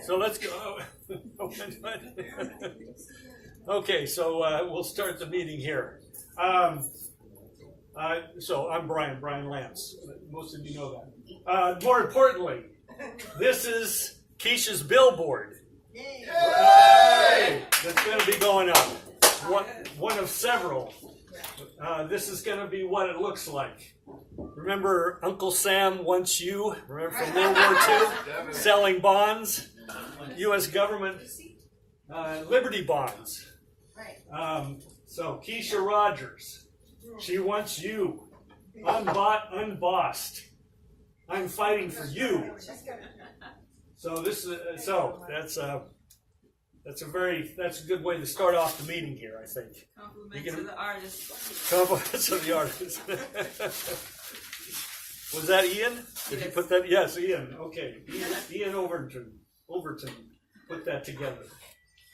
So let's go. Okay, so we'll start the meeting here. So I'm Brian Lantz. Most of you know that. More importantly, this is Keisha's billboard. That's going to be going up. One of several. This is going to be what it looks like. Remember Uncle Sam Wants You? Remember from World War II? Selling bonds, U.S. government, Liberty bonds. So Keisha Rogers, she wants you, unbought, unbossed. I'm fighting for you. So this is that's a good way to start off the meeting here, I think. Compliments to the artist. Compliments of the artist. Was that Ian? Did you put that? Yes, Ian. Okay, Ian Overton put that together.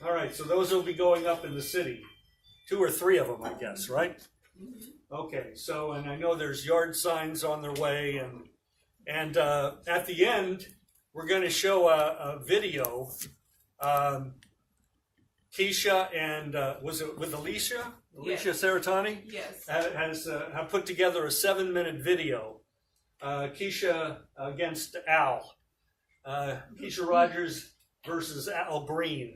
All right, so those will be going up in the city. 2 or 3 of them, I guess, right? Okay, so, and I know there's yard signs on their way, and at the end, we're going to show a video. Keisha and, was it with Alicia? Alicia Saratani? Yes. Have put together a 7-minute video. Keisha against Al. Keisha Rogers versus Al Green.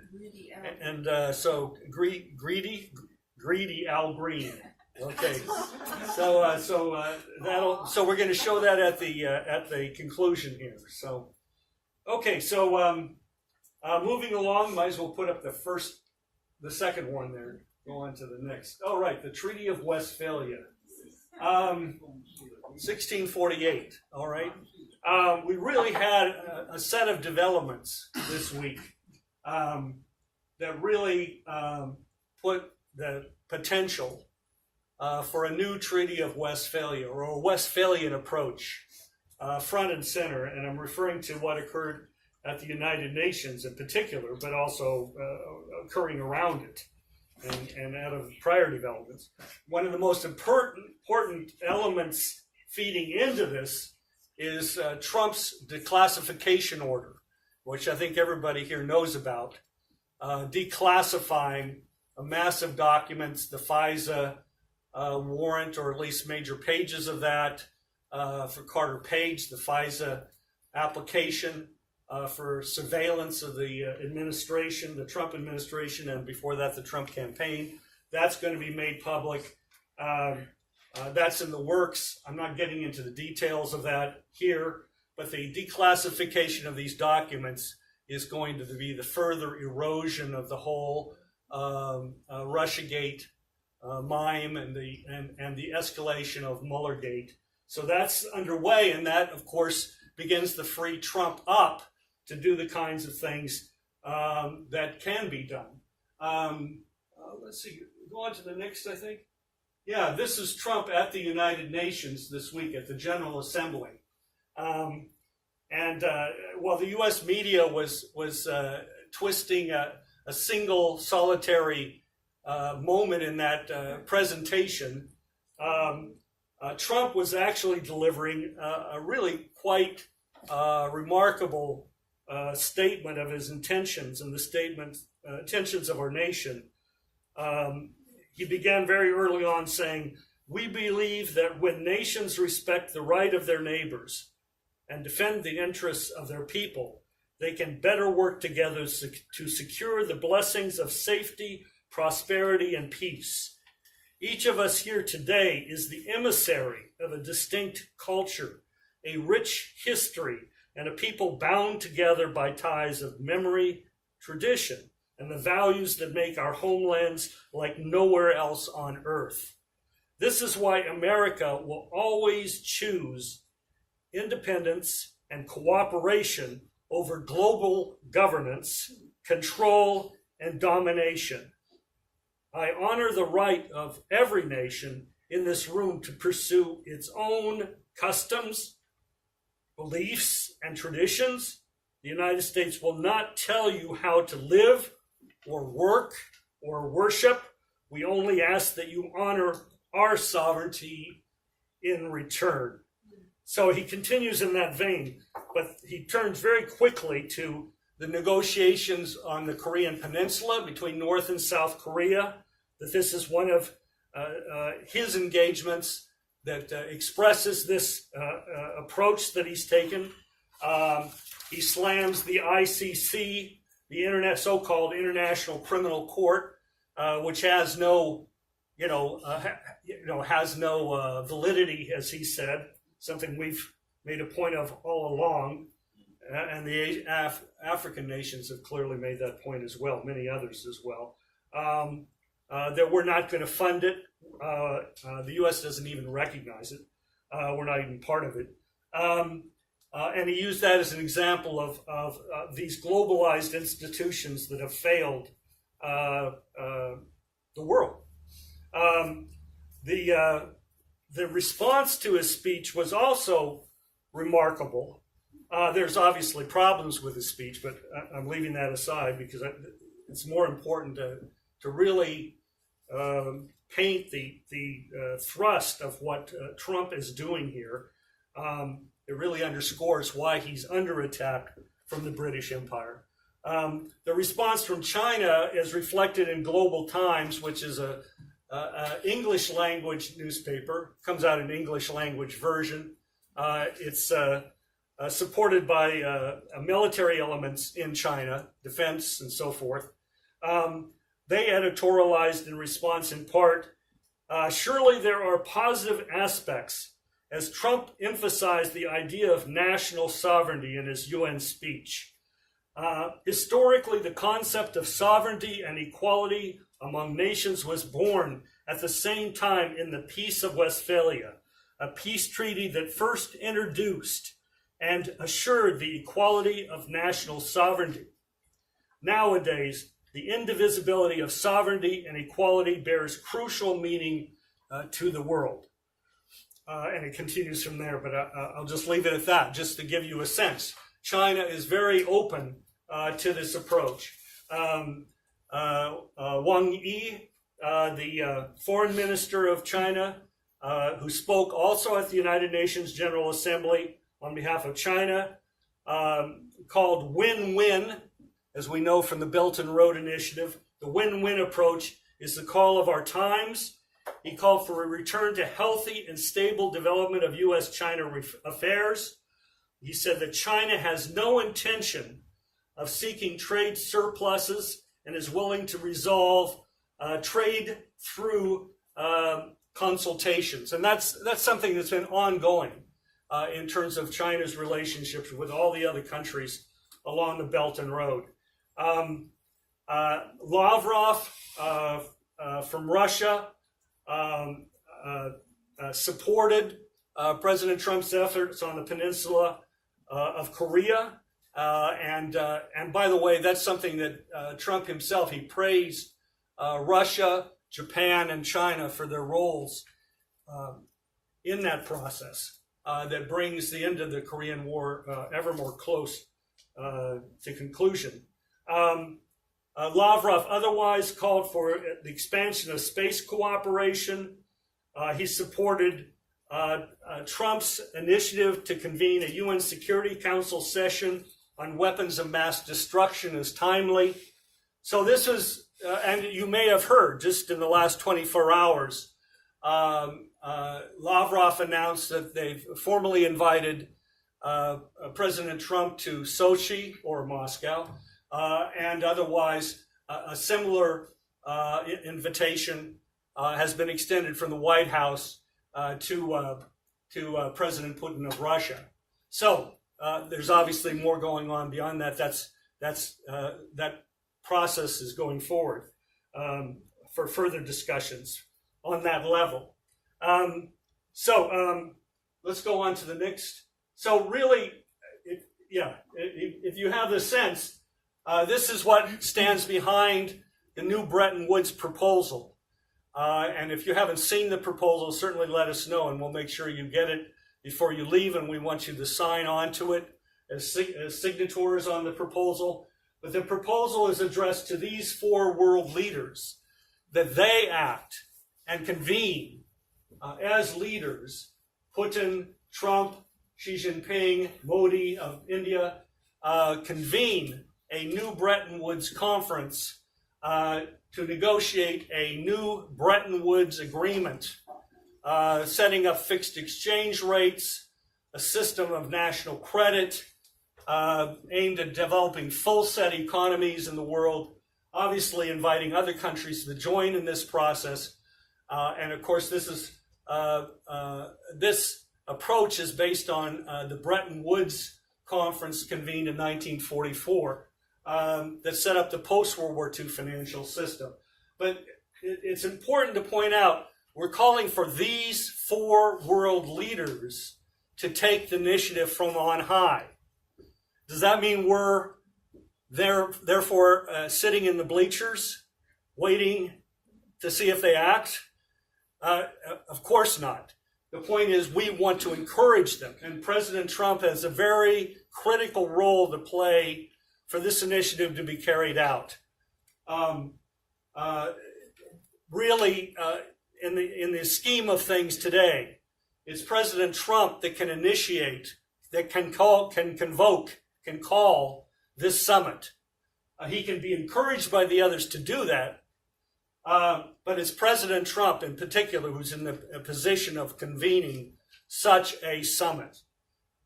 And so greedy Al Green. Okay. So we're going to show that at the conclusion here. So okay, so moving along, might as well put up the second one there. Go on to the next. All right, the Treaty of Westphalia. 1648. All right. We really had a set of developments this week that really put the potential for a new Treaty of Westphalia, or a Westphalian approach, front and center. And I'm referring to what occurred at the United Nations in particular, but also occurring around it and out of prior developments. One of the most important elements feeding into this is Trump's declassification order, which I think everybody here knows about, declassifying massive documents, the FISA warrant, or at least major pages of that, for Carter Page, the FISA application for surveillance of the administration, the Trump administration, and before that, the Trump campaign. That's going to be made public. That's in the works. I'm not getting into the details of that here, but the declassification of these documents is going to be the further erosion of the whole Russiagate mime and the escalation of Muellergate. So that's underway, and that, of course, begins to free Trump up to do the kinds of things that can be done. Let's see, go on to the next, I think. Yeah, this is Trump at the United Nations this week at the General Assembly. While the U.S. media was twisting a single solitary moment in that presentation, Trump was actually delivering a really quite remarkable statement of his intentions and the intentions of our nation. He began very early on saying, "We believe that when nations respect the right of their neighbors and defend the interests of their people, they can better work together to secure the blessings of safety, prosperity, and peace. Each of us here today is the emissary of a distinct culture, a rich history, and a people bound together by ties of memory, tradition, and the values that make our homelands like nowhere else on earth. This is why America will always choose independence and cooperation over global governance, control, and domination. I honor the right of every nation in this room to pursue its own customs, beliefs, and traditions. The United States will not tell you how to live or work or worship. We only ask that you honor our sovereignty in return." So he continues in that vein, but he turns very quickly to the negotiations on the Korean Peninsula between North and South Korea, that this is one of his engagements that expresses this approach that he's taken. He slams the ICC, the so-called International Criminal Court, which has no, has no validity, as he said, something we've made a point of all along, and the African nations have clearly made that point as well, many others as well, that we're not going to fund it. The U.S. doesn't even recognize it. We're not even part of it. And he used that as an example of these globalized institutions that have failed the world. The response to his speech was also remarkable. There's obviously problems with his speech, but I'm leaving that aside because it's more important to really paint the thrust of what Trump is doing here. It really underscores why he's under attack from the British Empire. The response from China is reflected in Global Times, which is a English language newspaper, comes out in English language version. It's supported by military elements in China, defense and so forth. They editorialized in response in part, surely there are positive aspects as Trump emphasized the idea of national sovereignty in his UN speech. Historically, the concept of sovereignty and equality among nations was born at the same time in the Peace of Westphalia, a peace treaty that first introduced and assured the equality of national sovereignty. Nowadays, the indivisibility of sovereignty and equality bears crucial meaning to the world. And it continues from there, but I'll just leave it at that, just to give you a sense. China is very open to this approach. Wang Yi, the foreign minister of China, who spoke also at the United Nations General Assembly on behalf of China, called win-win, as we know from the Belt and Road Initiative. The win-win approach is the call of our times. He called for a return to healthy and stable development of U.S.-China affairs. He said that China has no intention of seeking trade surpluses and is willing to resolve trade through consultations. And that's something that's been ongoing in terms of China's relationships with all the other countries along the Belt and Road. Lavrov from Russia supported President Trump's efforts on the peninsula of Korea. And by the way, that's something that Trump himself, he praised Russia, Japan, and China for their roles in that process that brings the end of the Korean War ever more close to conclusion. Lavrov otherwise called for the expansion of space cooperation. He supported Trump's initiative to convene a UN Security Council session on weapons of mass destruction as timely. So this is, and you may have heard just in the last 24 hours, Lavrov announced that they've formally invited President Trump to Sochi or Moscow, and otherwise a similar invitation has been extended from the White House to President Putin of Russia. So there's obviously more going on beyond that. That process is going forward for further discussions on that level. Let's go on to the next. So really, if you have the sense, this is what stands behind the new Bretton Woods proposal. And if you haven't seen the proposal, certainly let us know, and we'll make sure you get it before you leave, and we want you to sign on to it as signatories on the proposal. But the proposal is addressed to these four world leaders, that they act and convene as leaders, Putin, Trump, Xi Jinping, Modi of India, convene a new Bretton Woods conference to negotiate a new Bretton Woods agreement, setting up fixed exchange rates, a system of national credit aimed at developing full-set economies in the world, obviously inviting other countries to join in this process. And of course, this approach is based on the Bretton Woods Conference convened in 1944 that set up the post-World War II financial system. But it's important to point out, we're calling for these four world leaders to take the initiative from on high. Does that mean we're therefore sitting in the bleachers, waiting to see if they act? Of course not. The point is, we want to encourage them, and President Trump has a very critical role to play for this initiative to be carried out. Really, in the scheme of things today, it's President Trump that can initiate, that can call this summit. He can be encouraged by the others to do that, but it's President Trump in particular who's in the position of convening such a summit.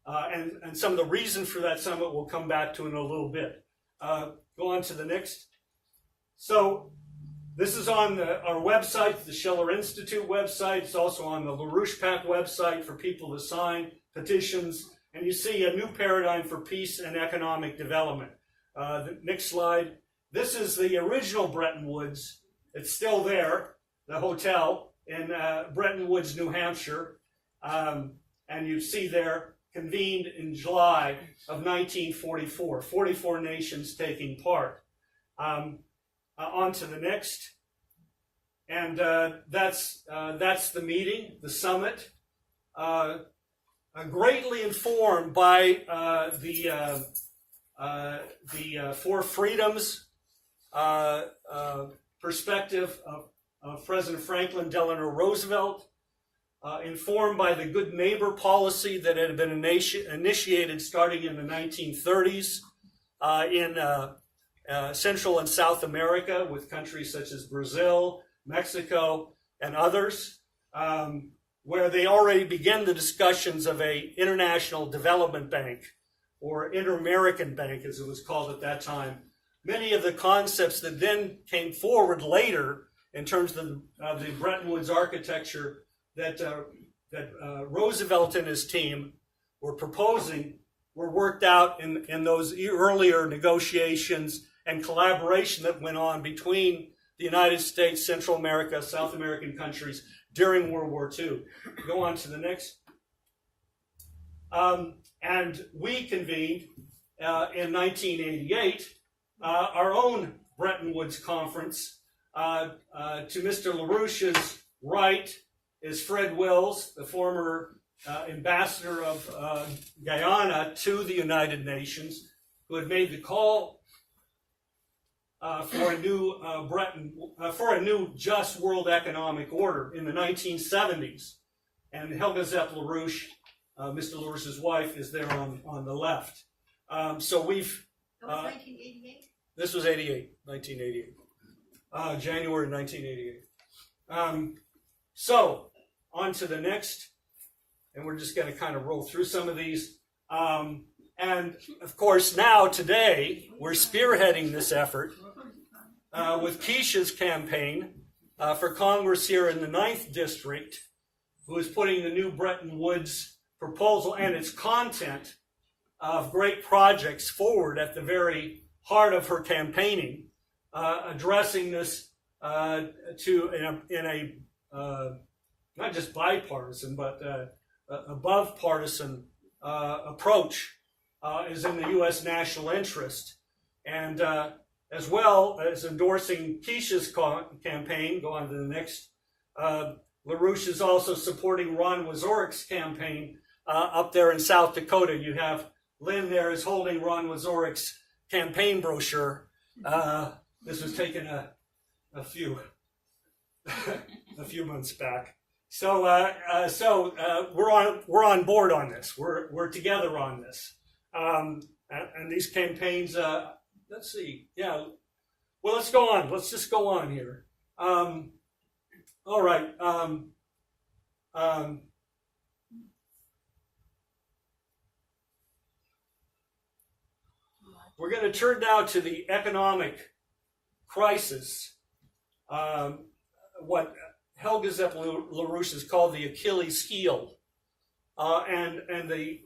And some of the reasons for that summit we'll come back to in a little bit. Go on to the next. So this is on our website, the Schiller Institute website. It's also on the LaRouche PAC website for people to sign petitions. And you see a new paradigm for peace and economic development. The next slide. This is the original Bretton Woods. It's still there, the hotel in Bretton Woods, New Hampshire. And you see there, convened in July of 1944, 44 nations taking part. On to the next. And that's the meeting, the summit. Greatly informed by the Four Freedoms perspective of President Franklin Delano Roosevelt, informed by the good neighbor policy that had been initiated starting in the 1930s in Central and South America with countries such as Brazil, Mexico, and others, where they already began the discussions of an international development bank, or Inter-American Bank as it was called at that time. Many of the concepts that then came forward later in terms of the Bretton Woods architecture that Roosevelt and his team were proposing were worked out in those earlier negotiations and collaboration that went on between the United States, Central America, South American countries during World War II. Go on to the next. And we convened in 1988 our own Bretton Woods conference. To Mr. LaRouche's right is Fred Wills, the former ambassador of Guyana to the United Nations, who had made the call for a new just world economic order in the 1970s. And Helga Zepp LaRouche, Mr. LaRouche's wife, is there on the left. So we've... That was 1988? This was 1988. January 1988. So, on to the next. And we're just going to kind of roll through some of these. And, of course, now, today, we're spearheading this effort with Keisha's campaign for Congress here in the 9th District, who is putting the new Bretton Woods proposal and its content of great projects forward at the very heart of her campaigning, addressing this in a not just bipartisan, but above partisan approach is in the U.S. national interest. And as well as endorsing Keisha's campaign, go on to the next, LaRouche is also supporting Ron Wazorik's campaign up there in South Dakota. You have Lynn there is holding Ron Wazorik's campaign brochure. This was taken a few months back. So we're on board on this. We're together on this. And these campaigns let's see. Yeah. Well, let's go on. Let's just go on here. All right. We're going to turn now to the economic crisis, what Helga Zepp-LaRouche has called the Achilles heel, and the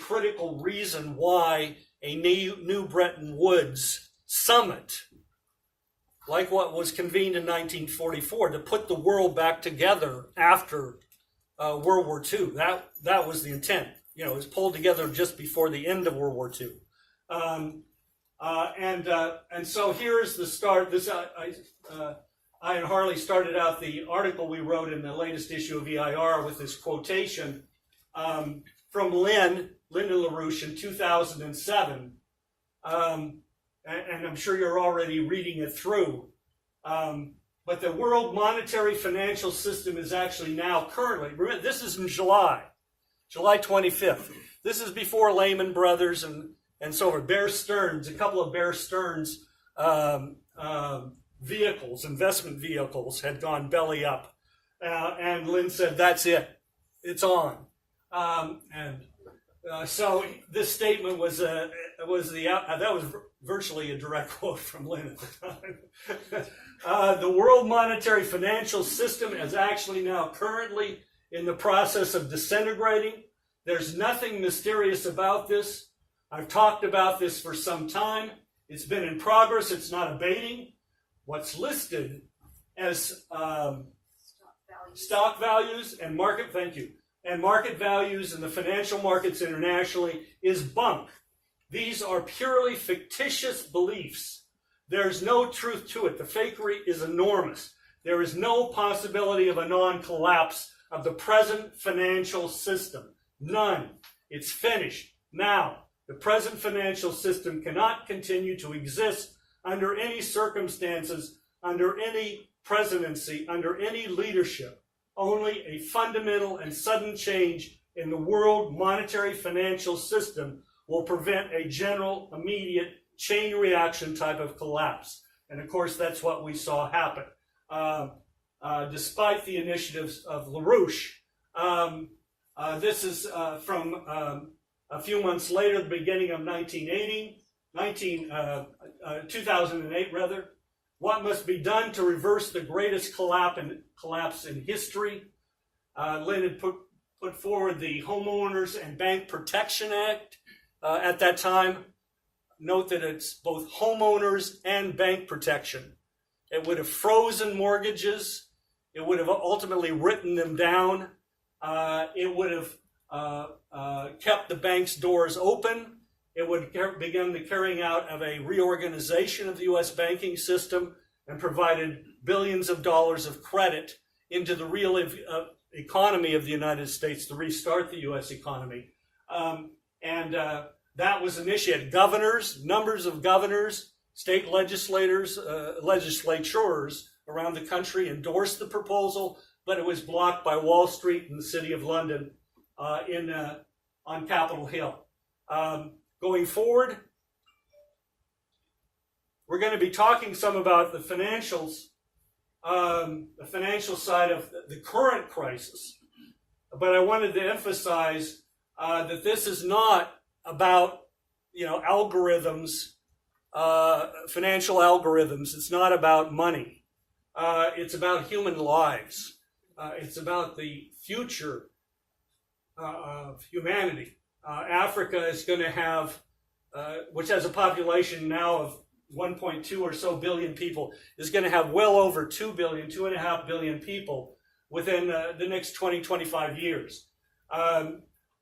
critical reason why a new Bretton Woods summit, like what was convened in 1944, to put the world back together after World War II. That was the intent. It was pulled together just before the end of World War II. And so here's the start. I and Harley started out the article we wrote in the latest issue of EIR with this quotation from Linda LaRouche in 2007. And I'm sure you're already reading it through. But the world monetary financial system is actually now currently, remember, this is in July 25th. This is before Lehman Brothers and so forth. Bear Stearns, a couple of Bear Stearns vehicles, investment vehicles, had gone belly up. And Lynn said, that's it. It's on. So this statement was virtually a direct quote from Lynn at the time. The world monetary financial system is actually now currently in the process of disintegrating. There's nothing mysterious about this. I've talked about this for some time. It's been in progress. It's not abating. What's listed as stock values and market, thank you, and market values in the financial markets internationally is bunk. These are purely fictitious beliefs. There's no truth to it. The fakery is enormous. There is no possibility of a non-collapse of the present financial system. None. It's finished. Now, the present financial system cannot continue to exist under any circumstances, under any presidency, under any leadership. Only a fundamental and sudden change in the world monetary financial system will prevent a general, immediate, chain reaction type of collapse. And of course, that's what we saw happen. Despite the initiatives of LaRouche, this is from a few months later, the beginning of 2008 rather. What must be done to reverse the greatest collapse in history? Lynn had put forward the Homeowners and Bank Protection Act at that time. Note that it's both homeowners and bank protection. It would have frozen mortgages. It would have ultimately written them down. It would have kept the bank's doors open. It would begin the carrying out of a reorganization of the U.S. banking system and provided billions of dollars of credit into the real economy of the United States to restart the U.S. economy. That was initiated. Numbers of governors, state legislators around the country endorsed the proposal, but it was blocked by Wall Street and the City of London on Capitol Hill. Going forward, we're going to be talking some about the financials, the financial side of the current crisis. But I wanted to emphasize that this is not about, algorithms, financial algorithms. It's not about money. It's about human lives. It's about the future of humanity. Africa is going to have, which has a population now of 1.2 or so billion people, is going to have well over 2.5 billion people within the next 20, 25 years.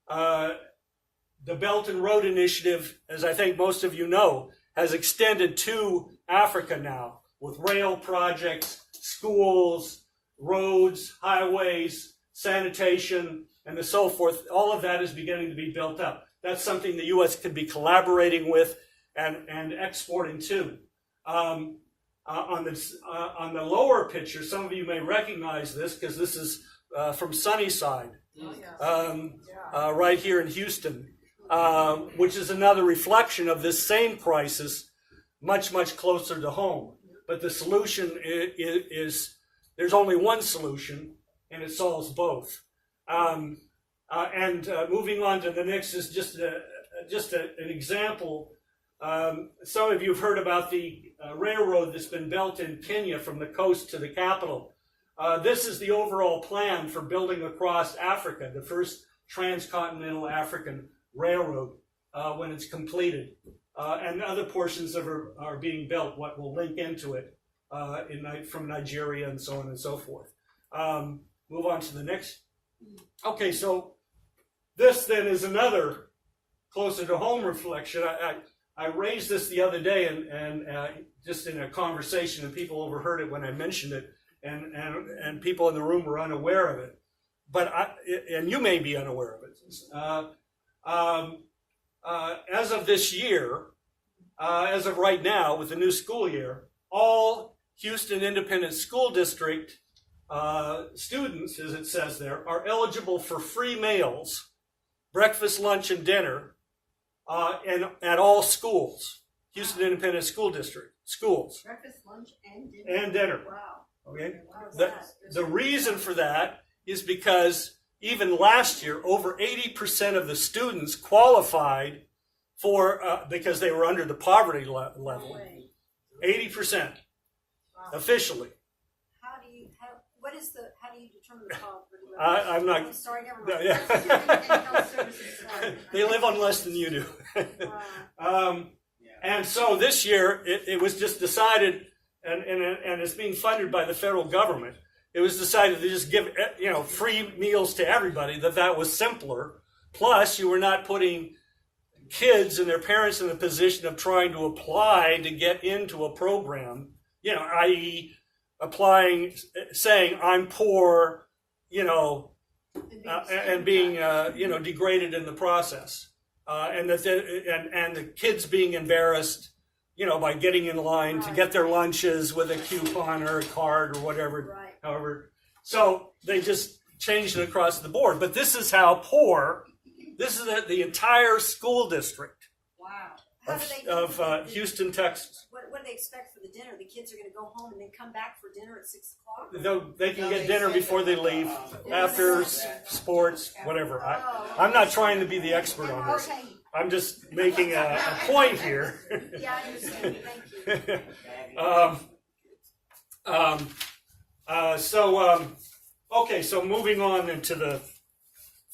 The Belt and Road Initiative, as I think most of you know, has extended to Africa now with rail projects, schools, roads, highways, sanitation, and so forth. All of that is beginning to be built up. That's something the U.S. could be collaborating with and exporting to. On the lower picture, some of you may recognize this because this is from Sunnyside, right here in Houston, which is another reflection of this same crisis much, much closer to home. But the solution is there's only one solution, and it solves both. Moving on to the next is just an example. Some of you have heard about the railroad that's been built in Kenya from the coast to the capital. This is the overall plan for building across Africa, the first transcontinental African railroad when it's completed. And other portions of it are being built, what will link into it from Nigeria and so on and so forth. Move on to the next. Okay, so this then is another closer to home reflection. I raised this the other day and just in a conversation, and people overheard it when I mentioned it, and people in the room were unaware of it. And you may be unaware of it. As of this year, as of right now, with the new school year, all Houston Independent School District students, as it says there, are eligible for free meals, breakfast, lunch, and dinner, at all schools, Houston Independent School District schools. Breakfast, lunch, and dinner. And dinner. Wow. Okay. The reason for that is because even last year, over 80% of the students qualified for because they were under the poverty level. 80% officially. How do you determine the poverty level? I'm not. I'm sorry, never mind. They live on less than you do. And so this year, it was just decided, and it's being funded by the federal government. It was decided to just give free meals to everybody. That was simpler. Plus, you were not putting kids and their parents in the position of trying to apply to get into a program. I.e., applying, saying I'm poor, and being degraded in the process, and the kids being embarrassed, by getting in line to get their lunches with a coupon or a card or whatever. Right. However, so they just changed it across the board. But this is how poor. This is the entire school district. Wow. of Houston, Texas. What do they expect for the dinner? The kids are going to go home and then come back for dinner at 6 o'clock? They can get dinner before they leave, after sports, whatever. I'm not trying to be the expert on this. Okay. I'm just making a point here. Yeah, I understand. Thank you. So moving on into the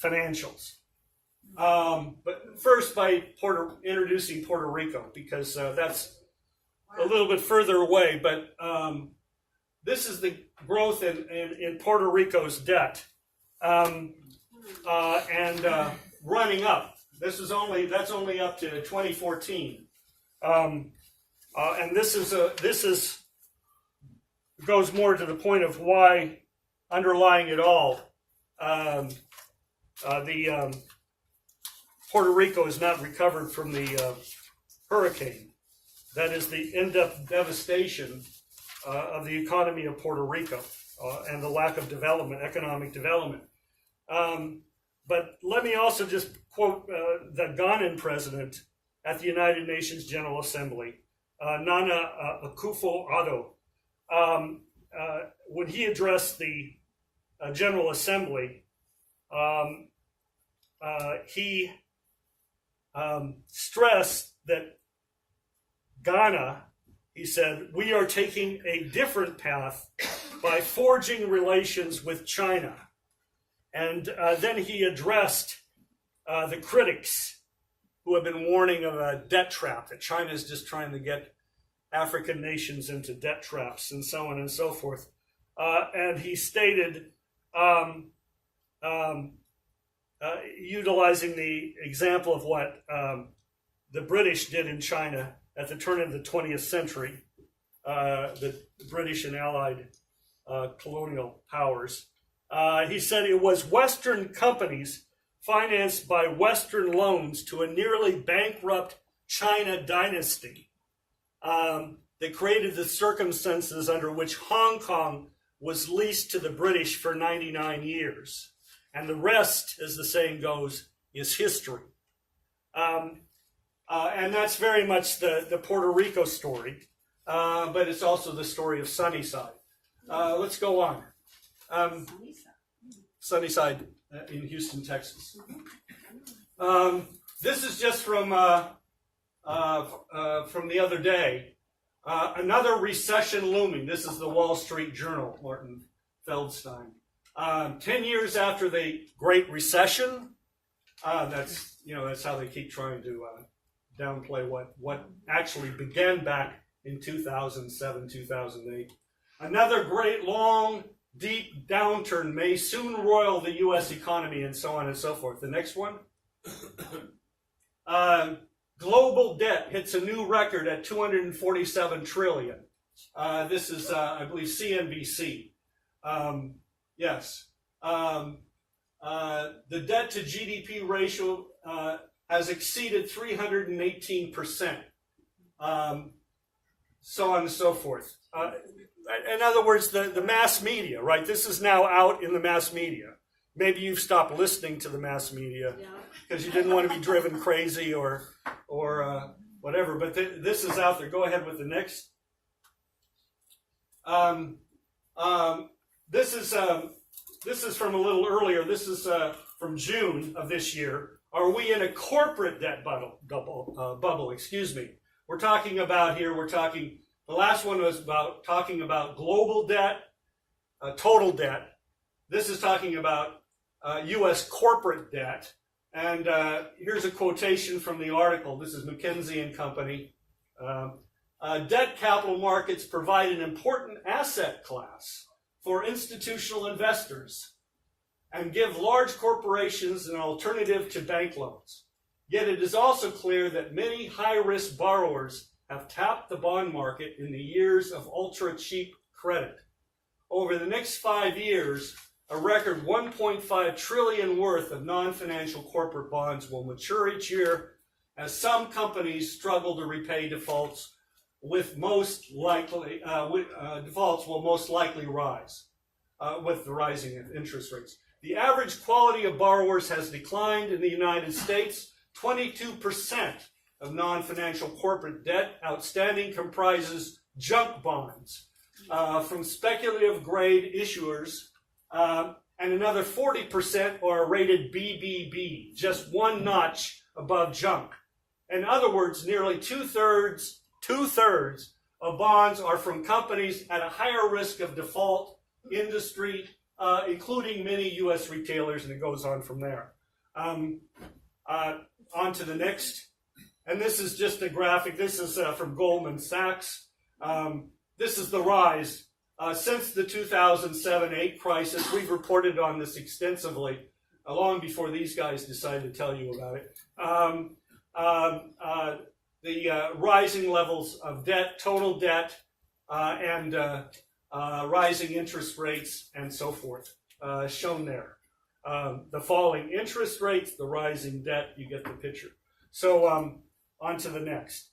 financials. But first by introducing Puerto Rico, because that's a little bit further away, but this is the growth in Puerto Rico's debt and running up. That's only up to 2014, and this goes more to the point of why underlying it all, Puerto Rico has not recovered from the hurricane. That is the in-depth devastation of the economy of Puerto Rico and the lack of development, economic development. But let me also just quote the Ghanan president at the United Nations General Assembly, Nana Akufo-Addo. When he addressed the General Assembly, he stressed that Ghana, he said, we are taking a different path by forging relations with China. And then he addressed the critics who have been warning of a debt trap, that China is just trying to get African nations into debt traps and so on and so forth. And he stated, utilizing the example of what the British did in China at the turn of the 20th century, the British and Allied colonial powers. He said it was Western companies financed by Western loans to a nearly bankrupt China dynasty that created the circumstances under which Hong Kong was leased to the British for 99 years. And the rest, as the saying goes, is history. And that's very much the Puerto Rico story, but it's also the story of Sunnyside. Let's go on. Sunnyside in Houston, Texas. This is just from the other day. Another recession looming. This is the Wall Street Journal, Martin Feldstein. 10 years after the Great Recession, that's how they keep trying to downplay what actually began back in 2007, 2008. Another great, long, deep downturn may soon roil the U.S. economy, and so on and so forth. The next one. Global debt hits a new record at $247 trillion. This is, I believe, CNBC. Yes. The debt to GDP ratio has exceeded 318%. So on and so forth. In other words, the mass media, right? This is now out in the mass media. Maybe you've stopped listening to the mass media because you didn't want to be driven crazy or whatever. But this is out there. Go ahead with the next. This is from a little earlier. This is from June of this year. Are we in a corporate debt bubble? Excuse me. We're talking about here. The last one was talking about global debt, total debt. This is talking about U.S. corporate debt. And here's a quotation from the article. This is McKinsey and Company. Debt capital markets provide an important asset class for institutional investors and give large corporations an alternative to bank loans. Yet it is also clear that many high-risk borrowers have tapped the bond market in the years of ultra-cheap credit. Over the next 5 years, a record $1.5 trillion worth of non-financial corporate bonds will mature each year as some companies struggle to repay defaults defaults will most likely rise with the rising interest rates. The average quality of borrowers has declined in the United States. 22% of non-financial corporate debt outstanding comprises junk bonds from speculative grade issuers, and another 40% are rated BBB, just one notch above junk. In other words, nearly two-thirds of bonds are from companies at a higher risk of default industry, including many U.S. retailers, and it goes on from there. On to the next. And this is just a graphic. This is from Goldman Sachs. This is the rise. Since the 2007-8 crisis, we've reported on this extensively, long before these guys decided to tell you about it. The rising levels of debt, total debt, and rising interest rates, and so forth, shown there. The falling interest rates, the rising debt, you get the picture. So on to the next.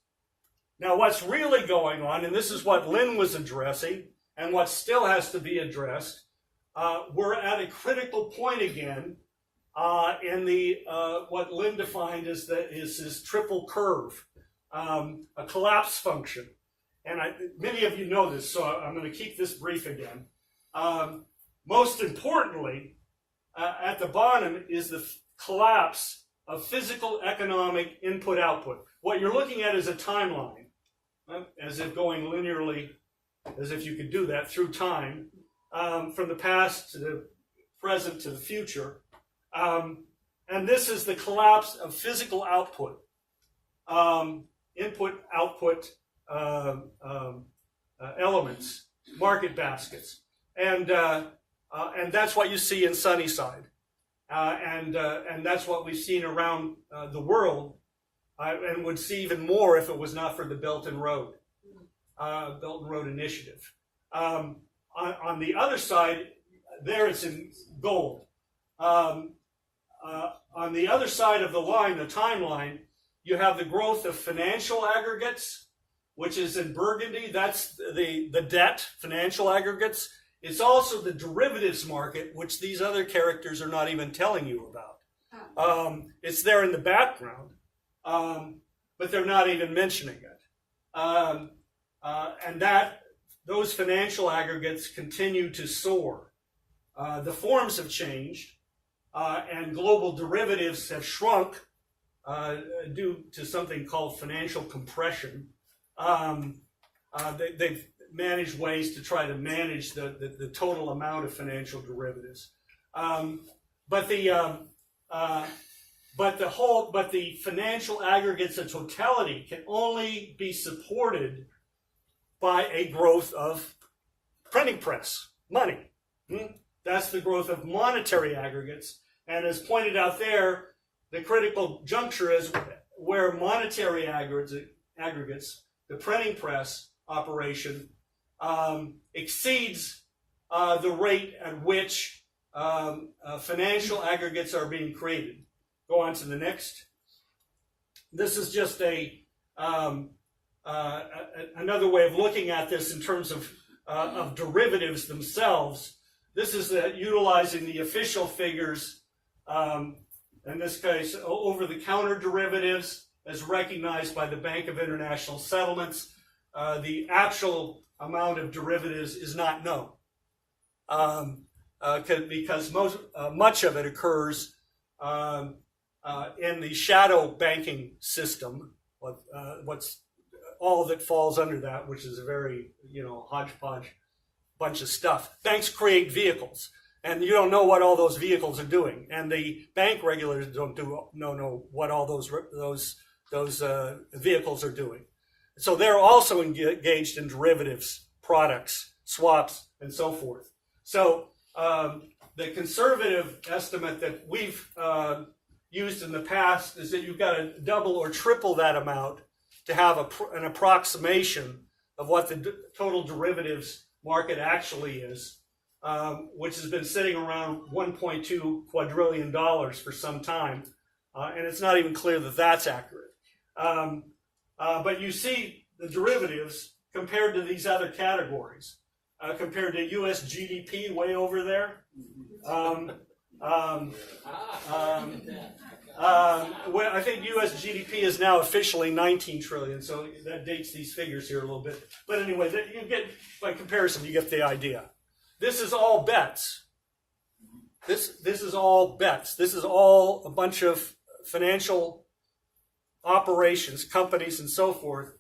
Now what's really going on, and this is what Lynn was addressing, and what still has to be addressed, we're at a critical point again in the what Lynn defined as this triple curve, a collapse function. And many of you know this, so I'm going to keep this brief again. Most importantly, at the bottom is the collapse of physical economic input-output. What you're looking at is a timeline, as if going linearly, as if you could do that through time, from the past to the present to the future. And this is the collapse of physical output, input-output elements, market baskets. And that's what you see in Sunnyside. And that's what we've seen around the world, and would see even more if it was not for the Belt and Road Initiative. On the other side, there it's in gold. On the other side of the line, the timeline, you have the growth of financial aggregates, which is in burgundy. That's the debt, financial aggregates. It's also the derivatives market, which these other characters are not even telling you about. It's there in the background. But but they're not even mentioning it. And those financial aggregates continue to soar. The forms have changed, and global derivatives have shrunk due to something called financial compression. They've managed ways to try to manage the total amount of financial derivatives. But the financial aggregates in totality can only be supported by a growth of printing press money. That's the growth of monetary aggregates. And as pointed out there, the critical juncture is where monetary aggregates, the printing press operation, exceeds the rate at which financial aggregates are being created. Go on to the next. This is just another way of looking at this in terms of derivatives themselves. This is utilizing the official figures, in this case, over-the-counter derivatives as recognized by the Bank of International Settlements. The actual amount of derivatives is not known because much of it occurs in the shadow banking system. What's all that falls under that, which is a very hodgepodge bunch of stuff. Banks create vehicles, and you don't know what all those vehicles are doing, and the bank regulators don't know what all those vehicles are doing. So they're also engaged in derivatives, products, swaps, and so forth. So the conservative estimate that we've used in the past is that you've got to double or triple that amount to have an approximation of what the total derivatives market actually is, which has been sitting around $1.2 quadrillion for some time, and it's not even clear that that's accurate. But you see the derivatives compared to these other categories, compared to U.S. GDP way over there. I think U.S. GDP is now officially 19 trillion, so that dates these figures here a little bit. But anyway, you get, by comparison, you get the idea. This is all bets. This is all bets. This is all a bunch of financial operations, companies, and so forth,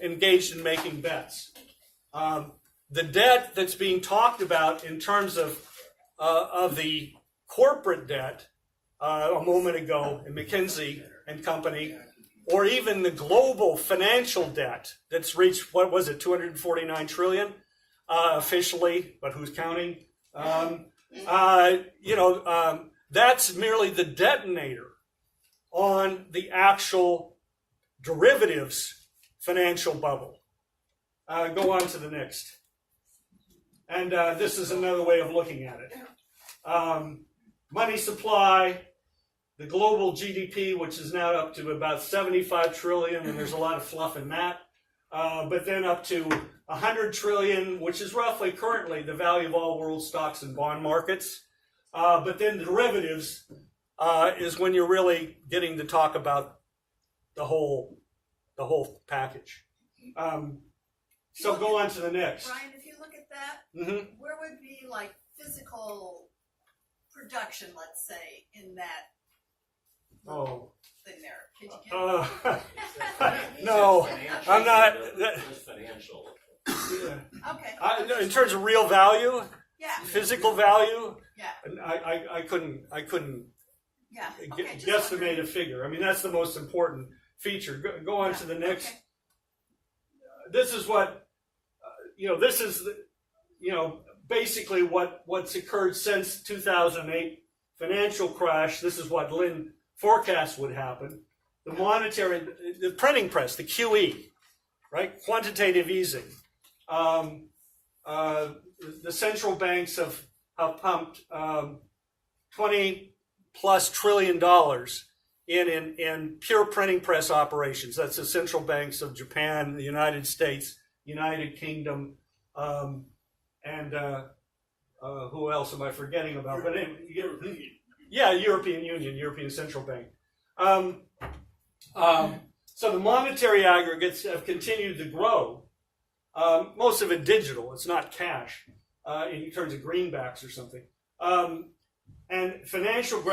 engaged in making bets. The debt that's being talked about in terms of the corporate debt a moment ago in McKinsey and Company, or even the global financial debt that's reached, what was it, 249 trillion officially, but who's counting? That's merely the detonator on the actual derivatives financial bubble. Go on to the next. And this is another way of looking at it. Money supply, the global GDP, which is now up to about 75 trillion, and there's a lot of fluff in that. But then up to 100 trillion, which is roughly currently the value of all world stocks and bond markets. But then the derivatives is when you're really getting to talk about the whole package. So go on to the next. Brian, if you look at that, where would be like physical production, let's say, in that thing there? Could you get no, I'm not. Just financial. okay. In terms of real value, Yeah. physical value, Yeah. I couldn't Yeah. Okay, just guesstimate a figure. I mean, that's the most important feature. Go on to the next. Okay. This is what this is basically what's occurred since 2008 financial crash. This is what Lynn forecast would happen. The printing press, the QE, right? Quantitative easing. The central banks have pumped $20+ trillion in pure printing press operations. That's the central banks of Japan, the United States, United Kingdom, and who else am I forgetting about? But anyway, European Union, European Central Bank. So the monetary aggregates have continued to grow. Most of it digital. It's not cash in terms of greenbacks or something. And financial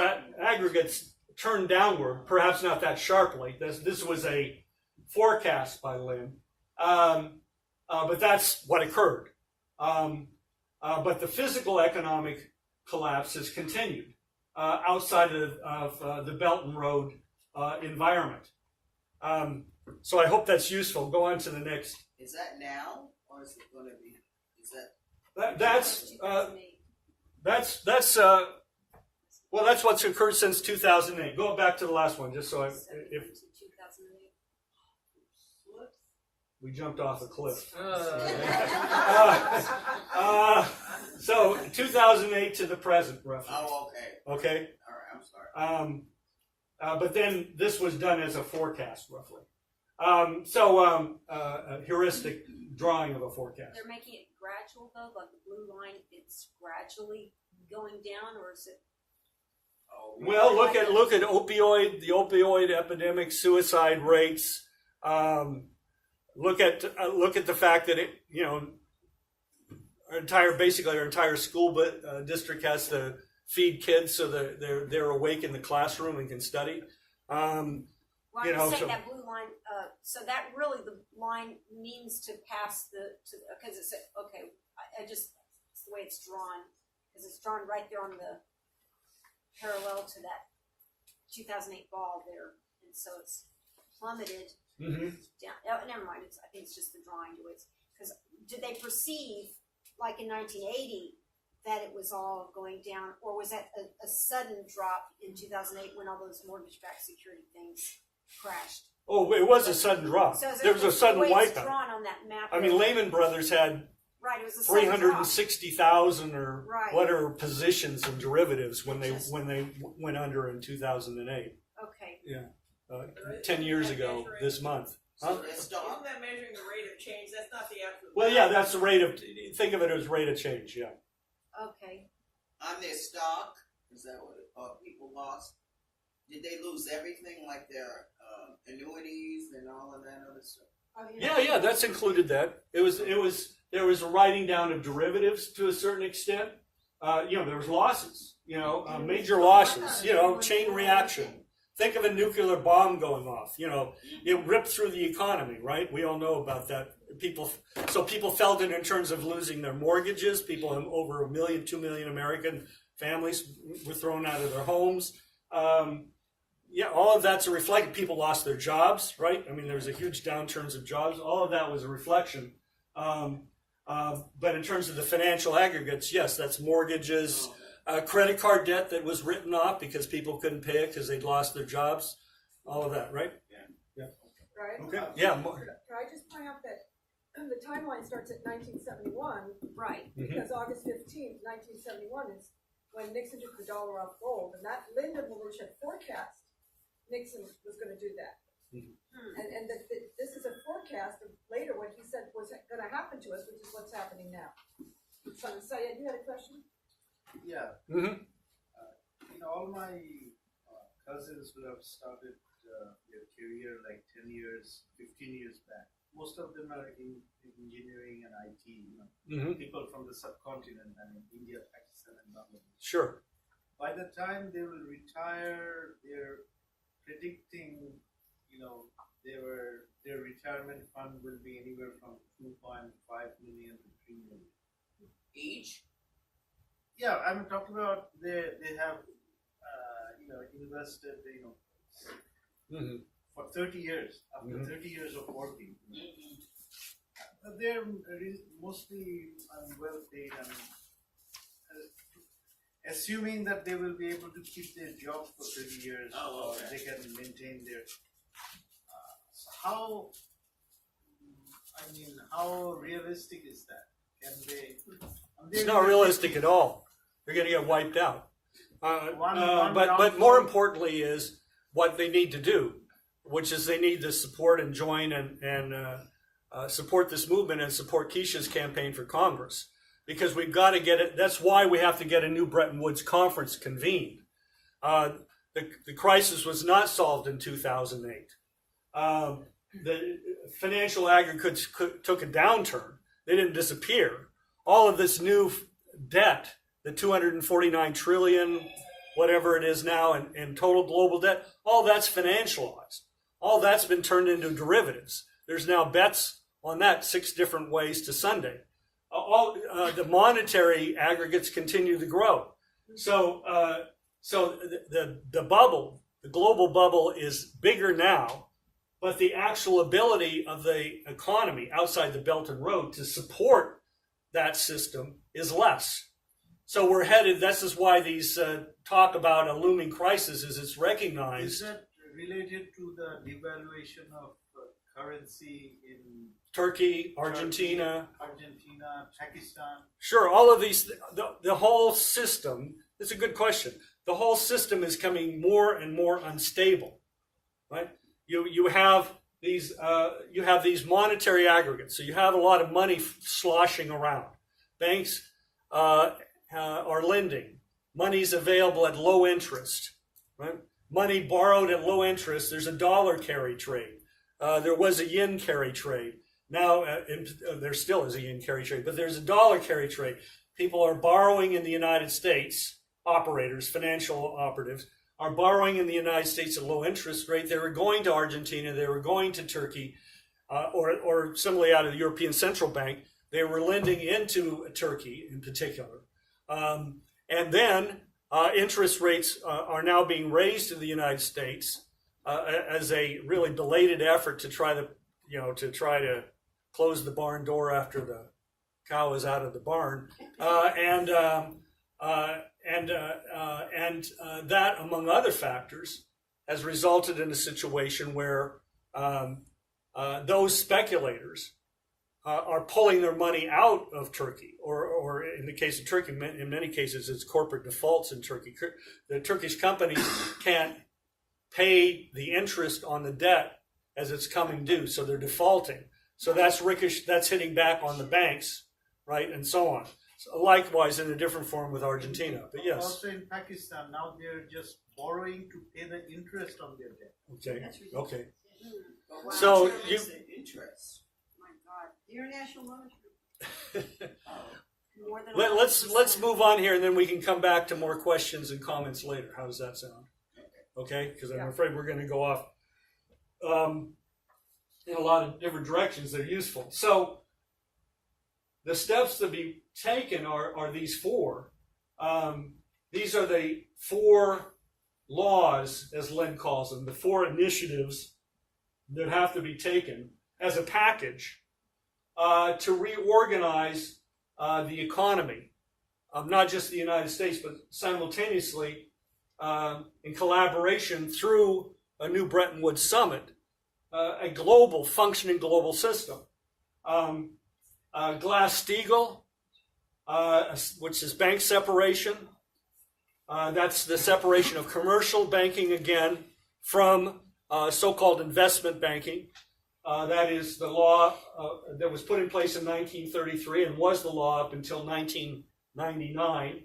aggregates turned downward, perhaps not that sharply. This was a forecast by Lynn. But that's what occurred. But the physical economic collapse has continued outside of the Belt and Road environment. So I hope that's useful. Go on to the next. Is that now, or is it going to be? Is that's what's occurred since 2008. Go back to the last one, just so we jumped off a cliff. So 2008 to the present, roughly. Oh, okay. Okay. All right. I'm sorry. But then this was done as a forecast, roughly. A heuristic drawing of a forecast. They're making it gradual though, like the blue line, it's gradually going down, or is it? Well, look at the opioid epidemic, suicide rates. Look at the fact that our entire school district has to feed kids so that they're awake in the classroom and can study. Well, I'm saying that blue line. So that really the line means to pass because it's okay. It's the way it's drawn, because it's drawn right there on the parallel to that 2008 ball there, and so it's plummeted down. Oh, never mind. I think it's just the drawing to it. Because did they perceive, like in 1980, that it was all going down, or was that a sudden drop in 2008 when all those mortgage-backed security things crashed? Oh, it was a sudden drop. So there was a sudden wipeout. Drawn on that map. I mean, Lehman Brothers had it was a 360,000 or whatever positions in derivatives when they went under in 2008. Okay. Yeah, 10 years ago this month. Huh? So Isn't that measuring the rate of change? That's not the absolute. Well, yeah, that's the rate of. Think of it as rate of change. Yeah. Okay. On their stock, is that what people lost? Did they lose everything, like their annuities and all of that other stuff? Yeah, that's included. There was a writing down of derivatives to a certain extent. There was losses. Major losses. Chain reaction. Think of a nuclear bomb going off. It ripped through the economy, right? We all know about that. People felt it in terms of losing their mortgages. Over 1 million, 2 million American families were thrown out of their homes. All of that's a reflection. People lost their jobs, right? I mean, there was a huge downturns of jobs. All of that was a reflection. But in terms of the financial aggregates, yes, that's mortgages, credit card debt that was written off because people couldn't pay it because they'd lost their jobs. All of that, right? Yeah. Right? Okay. Yeah. Can I just point out that the timeline starts at 1971, Right. because August 15th, 1971 is when Nixon took the dollar off gold, and that Lyndon LaRouche had forecast Nixon was going to do that. And this is a forecast of later what he said was going to happen to us, which is what's happening now. So, Syed, you had a question? Yeah. All my cousins who have started their career like 10 years, 15 years back. Most of them are in engineering and IT, people from the subcontinent, I mean, India, Pakistan, and Bangladesh. Sure. By the time they will retire, they're predicting, their retirement fund will be anywhere from 2.5 million to 3 million. Each? Yeah, I'm talking about they have, invested, for 30 years, after 30 years of working. They're mostly well paid and assuming that they will be able to keep their job for 30 years, they can maintain their. How realistic is that? Can they? It's not realistic at all. You're going to get wiped out. But more importantly is what they need to do, which is they need to support and join and support this movement and support Keisha's campaign for Congress. Because we've got to get it. That's why we have to get a new Bretton Woods conference convened. The crisis was not solved in 2008. the financial aggregates took a downturn. They didn't disappear. All of this new debt, the 249 trillion, whatever it is now, in total global debt, all that's financialized. All that's been turned into derivatives. There's now bets on that 6 different ways to Sunday. The monetary aggregates continue to grow. So the bubble, the global bubble, is bigger now, but the actual ability of the economy outside the Belt and Road to support that system is less. So we're headed, this is why these talk about a looming crisis, is it's recognized. Is that related to the devaluation of currency in Turkey, Argentina, Pakistan? Sure, all of these, the whole system, it's a good question. The whole system is becoming more and more unstable, right? You have these monetary aggregates. So you have a lot of money sloshing around. Banks are lending. Money's available at low interest, right? Money borrowed at low interest. There's a dollar carry trade. There was a yen carry trade. Now, there still is a yen carry trade, but there's a dollar carry trade. People are borrowing in the United States, operators, financial operatives, are borrowing in the United States at low interest rate. They were going to Argentina, they were going to Turkey, or similarly out of the European Central Bank. They were lending into Turkey in particular. And then interest rates are now being raised in the United States as a really belated effort to try to close the barn door after the cow is out of the barn, and that, among other factors, has resulted in a situation where those speculators are pulling their money out of Turkey, or in the case of Turkey, in many cases, it's corporate defaults in Turkey. The Turkish companies can't pay the interest on the debt as it's coming due, so they're defaulting. So that's hitting back on the banks, right, and so on. So likewise, in a different form with Argentina. But yes. Also in Pakistan, now they're just borrowing to pay the interest on their debt. Okay. Okay. But why So don't you- raise the interest? My God, the International Monetary. More than Let's move on here, and then we can come back to more questions and comments later. How does that sound? Okay, because I'm afraid we're going to go off in a lot of different directions that are useful. So the steps to be taken are these 4. These are the 4 laws, as Len calls them, the 4 initiatives that have to be taken as a package to reorganize the economy of not just the United States, but simultaneously in collaboration through a new Bretton Woods summit, a global, functioning global system. Glass-Steagall, which is bank separation. That's the separation of commercial banking, again, from so-called investment banking. That is the law that was put in place in 1933 and was the law up until 1999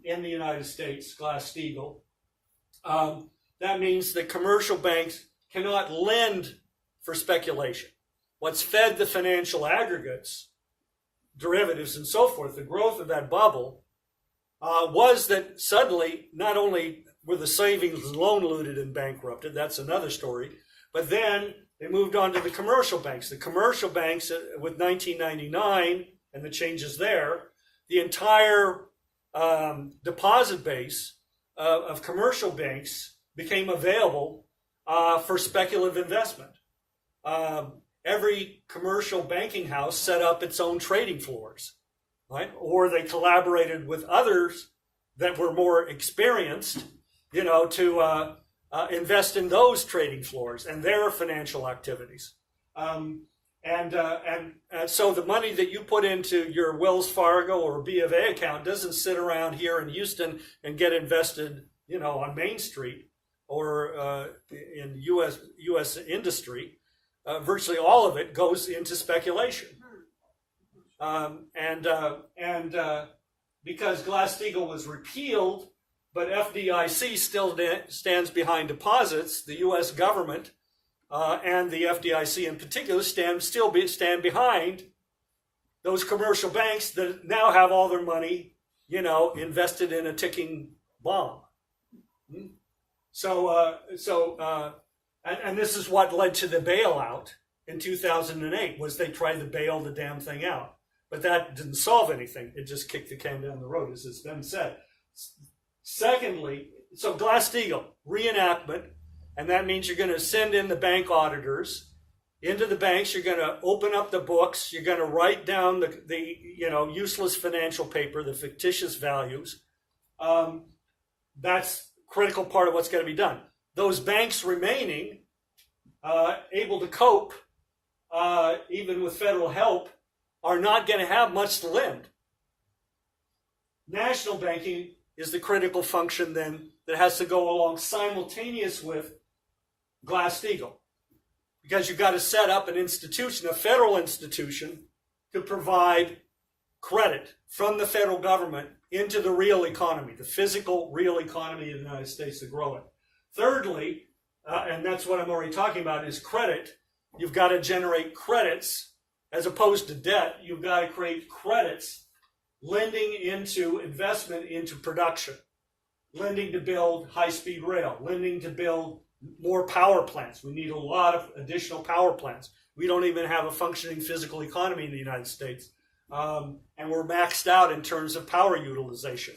in the United States, Glass-Steagall. That means that commercial banks cannot lend for speculation. What's fed the financial aggregates, derivatives and so forth, the growth of that bubble, was that suddenly not only were the savings and loan looted and bankrupted, that's another story, but then they moved on to the commercial banks. The commercial banks, with 1999 and the changes there, the entire deposit base of commercial banks became available for speculative investment. Every commercial banking house set up its own trading floors, right? Or they collaborated with others that were more experienced, to invest in those trading floors and their financial activities. And so the money that you put into your Wells Fargo or B of A account doesn't sit around here in Houston and get invested, on Main Street or in U.S. industry. Virtually all of it goes into speculation. Because Glass-Steagall was repealed, but FDIC still stands behind deposits, the U.S. government and the FDIC in particular stand behind those commercial banks that now have all their money, invested in a ticking bomb. And this is what led to the bailout in 2008, was they tried to bail the damn thing out. But that didn't solve anything. It just kicked the can down the road, as it's been said. Secondly, so Glass-Steagall, reenactment, and that means you're going to send in the bank auditors into the banks. You're going to open up the books. You're going to write down the useless financial paper, the fictitious values. That's a critical part of what's going to be done. Those banks remaining able to cope, even with federal help, are not going to have much to lend. National banking is the critical function then that has to go along simultaneous with Glass-Steagall, because you've got to set up an institution, a federal institution, to provide credit from the federal government into the real economy, the physical real economy of the United States, to grow it. Thirdly, and that's what I'm already talking about, is credit. You've got to generate credits as opposed to debt. You've got to create credits, lending into investment into production, lending to build high-speed rail, lending to build more power plants. We need a lot of additional power plants. We don't even have a functioning physical economy in the United States. And we're maxed out in terms of power utilization,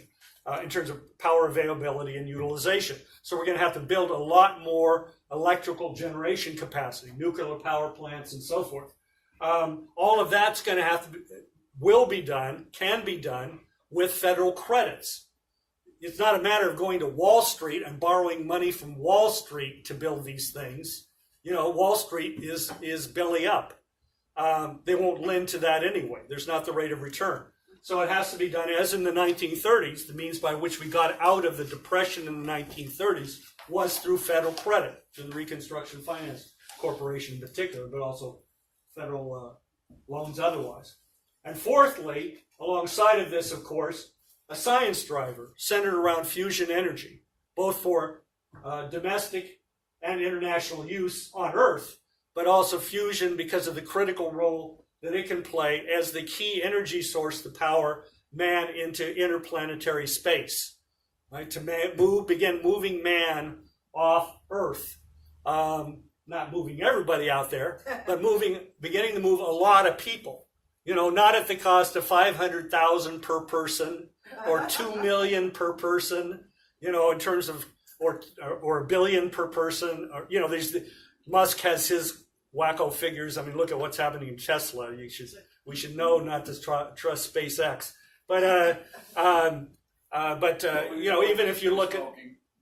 in terms of power availability and utilization. So we're going to have to build a lot more electrical generation capacity, nuclear power plants, and so forth. All of that's going to have to will be done, can be done with federal credits. It's not a matter of going to Wall Street and borrowing money from Wall Street to build these things. Wall Street is belly up. They won't lend to that anyway. There's not the rate of return. So it has to be done as in the 1930s. The means by which we got out of the Depression in the 1930s was through federal credit, through the Reconstruction Finance Corporation in particular, but also federal loans otherwise. And fourthly, alongside of this, of course, a science driver centered around fusion energy, both for domestic and international use on Earth, but also fusion because of the critical role that it can play as the key energy source to power man into interplanetary space, right? To begin moving man off Earth. Not moving everybody out there, but beginning to move a lot of people. Not at the cost of 500,000 per person or 2 million per person, in terms of, or $1 billion per person. Or, Musk has his wacko figures. I mean, look at what's happening in Tesla. We should know not to trust SpaceX. But even if you look at,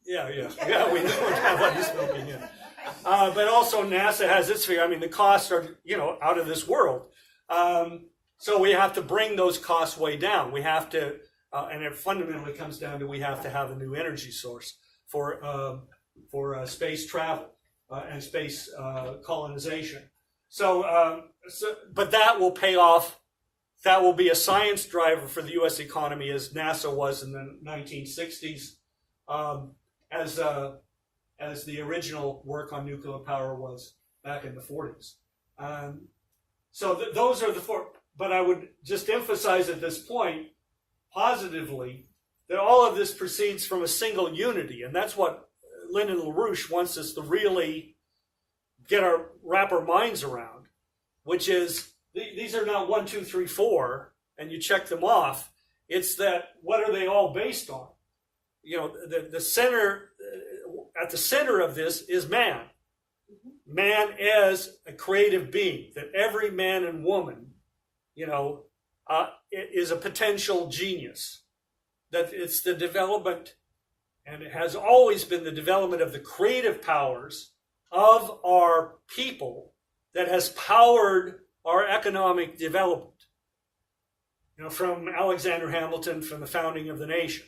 yeah, we know what he's smoking. Yeah. But also NASA has its figure. I mean, the costs are, out of this world. So we have to bring those costs way down. We have to, and it fundamentally comes down to we have to have a new energy source for space travel and space colonization. But that will pay off. That will be a science driver for the U.S. economy, as NASA was in the 1960s, as the original work on nuclear power was back in the 40s. Those are the four. But I would just emphasize at this point, positively, that all of this proceeds from a single unity. And that's what Lyndon LaRouche wants us to really wrap our minds around, which is, these are not 1, 2, 3, 4, and you check them off. It's that, what are they all based on? The center, at the center of this is man. Man as a creative being, that every man and woman, is a potential genius. That it's the development, and it has always been the development of the creative powers of our people that has powered our economic development. From Alexander Hamilton, from the founding of the nation.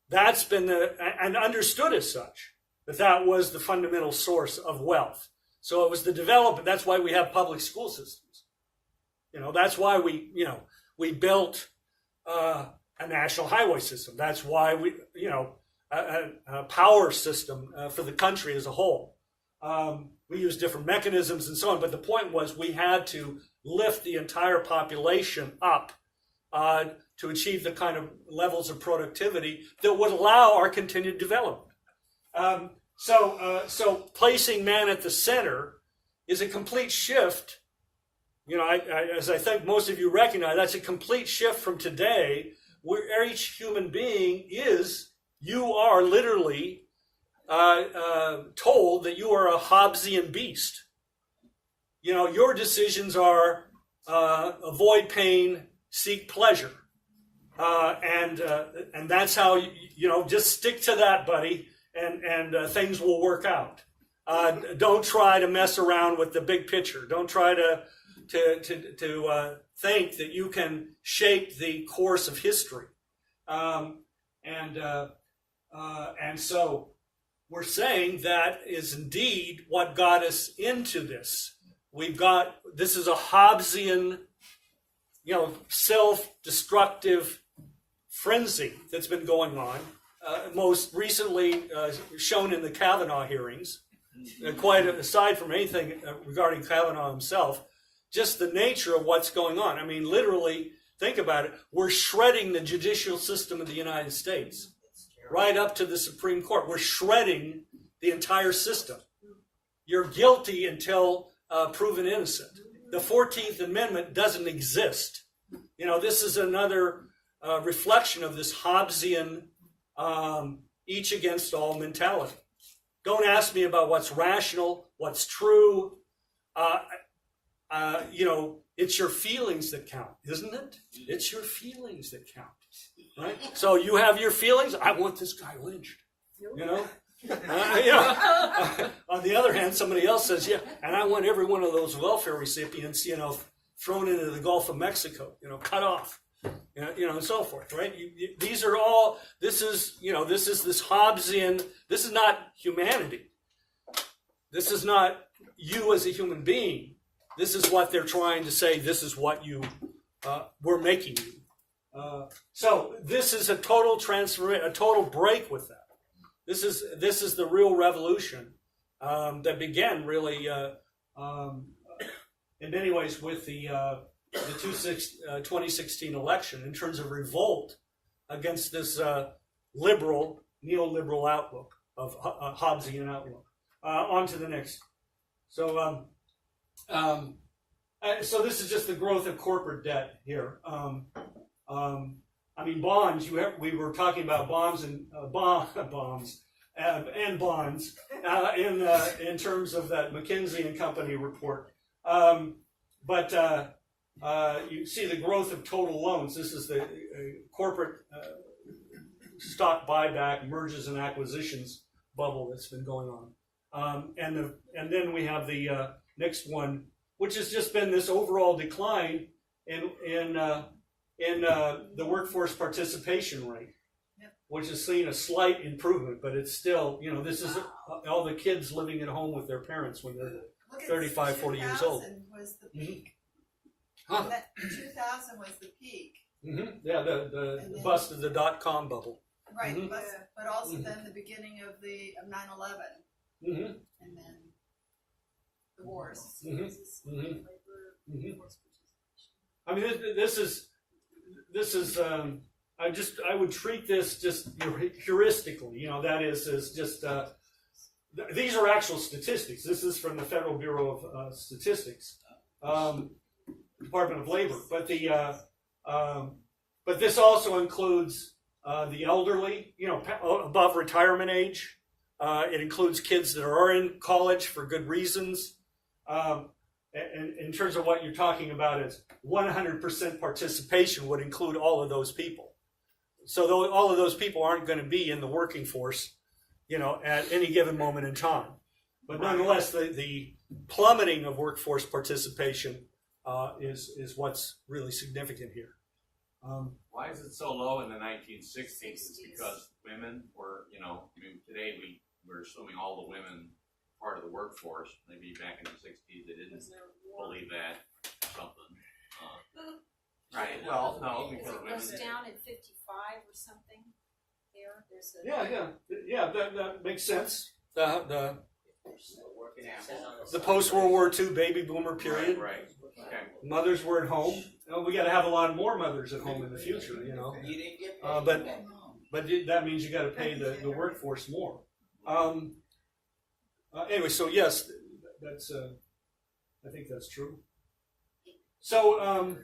That's been and understood as such, that was the fundamental source of wealth. So it was the development. That's why we have public school systems. That's why we built a national highway system. That's why we, a power system for the country as a whole. We used different mechanisms and so on, but the point was we had to lift the entire population up to achieve the kind of levels of productivity that would allow our continued development. So placing man at the center is a complete shift. You know, as I think most of you recognize, that's a complete shift from today, where each human being you are literally told that you are a Hobbesian beast. You know, your decisions are avoid pain, seek pleasure, and that's how you know. Just stick to that, buddy, and things will work out. Don't try to mess around with the big picture. Don't try to think that you can shape the course of history, and so we're saying that is indeed what got us into this. This is a Hobbesian, you know, self-destructive frenzy that's been going on, most recently shown in the Kavanaugh hearings. Quite aside from anything regarding Kavanaugh himself, just the nature of what's going on. I mean, literally, think about it. We're shredding the judicial system of the United States, right up to the Supreme Court. We're shredding the entire system. You're guilty until proven innocent. The 14th Amendment doesn't exist. You know, this is another reflection of this Hobbesian each against all mentality. Don't ask me about what's rational, what's true. You know, it's your feelings that count, isn't it? It's your feelings that count, right? So you have your feelings. I want this guy lynched, you know. On the other hand, somebody else says, yeah, and I want every one of those welfare recipients, you know, thrown into the Gulf of Mexico, you know, cut off, you know, and so forth, right? These are all. This is this Hobbesian. This is not humanity. This is not you as a human being. This is what they're trying to say. This is what we're making you. So this is a total transformation, a total break with that. This is the real revolution that began really in many ways with the 2016 election in terms of revolt against this neoliberal outlook of Hobbesian outlook. On to the next. So this is just the growth of corporate debt here. I mean, bonds. We were talking about bonds and bonds in terms of that McKinsey and Company report. But you see the growth of total loans. This is the corporate stock buyback, mergers and acquisitions bubble that's been going on. And then we have the next one, which has just been this overall decline in the workforce participation rate, which has seen a slight improvement, but it's still, you know, this is all the kids living at home with their parents when they're 35, 40 years old. 2000 was the peak. Huh. 2000 was the peak. Mm-hmm. Yeah, the bust of the dot-com bubble. Right, Mhm. but also then the beginning of 9/11, Mm-hmm. and then the wars. Mm-hmm. Mm-hmm. I mean, this is. I would treat this just heuristically. You know, that is just. These are actual statistics. This is from the Federal Bureau of Statistics, Department of Labor. But this also includes the elderly. You know, above retirement age. It includes kids that are in college for good reasons. And in terms of what you're talking about is 100% participation would include all of those people. So all of those people aren't going to be in the working force, you know, at any given moment in time. But nonetheless, the plummeting of workforce participation is what's really significant here. Why is it so low in the 1960s? It's because women were, you know, I mean, today we're assuming all the women part of the workforce. Maybe back in the 60s they didn't believe that or something. Right. Well, no, because It women. goes down in 55 or something. There's a Yeah, that makes sense. The the post-World War II baby boomer period. Right. Okay. Mothers were at home. We got to have a lot more mothers at home in the future, you know. You didn't get paid. But that means you got to pay the workforce more. Anyway, so yes, that's I think that's true. So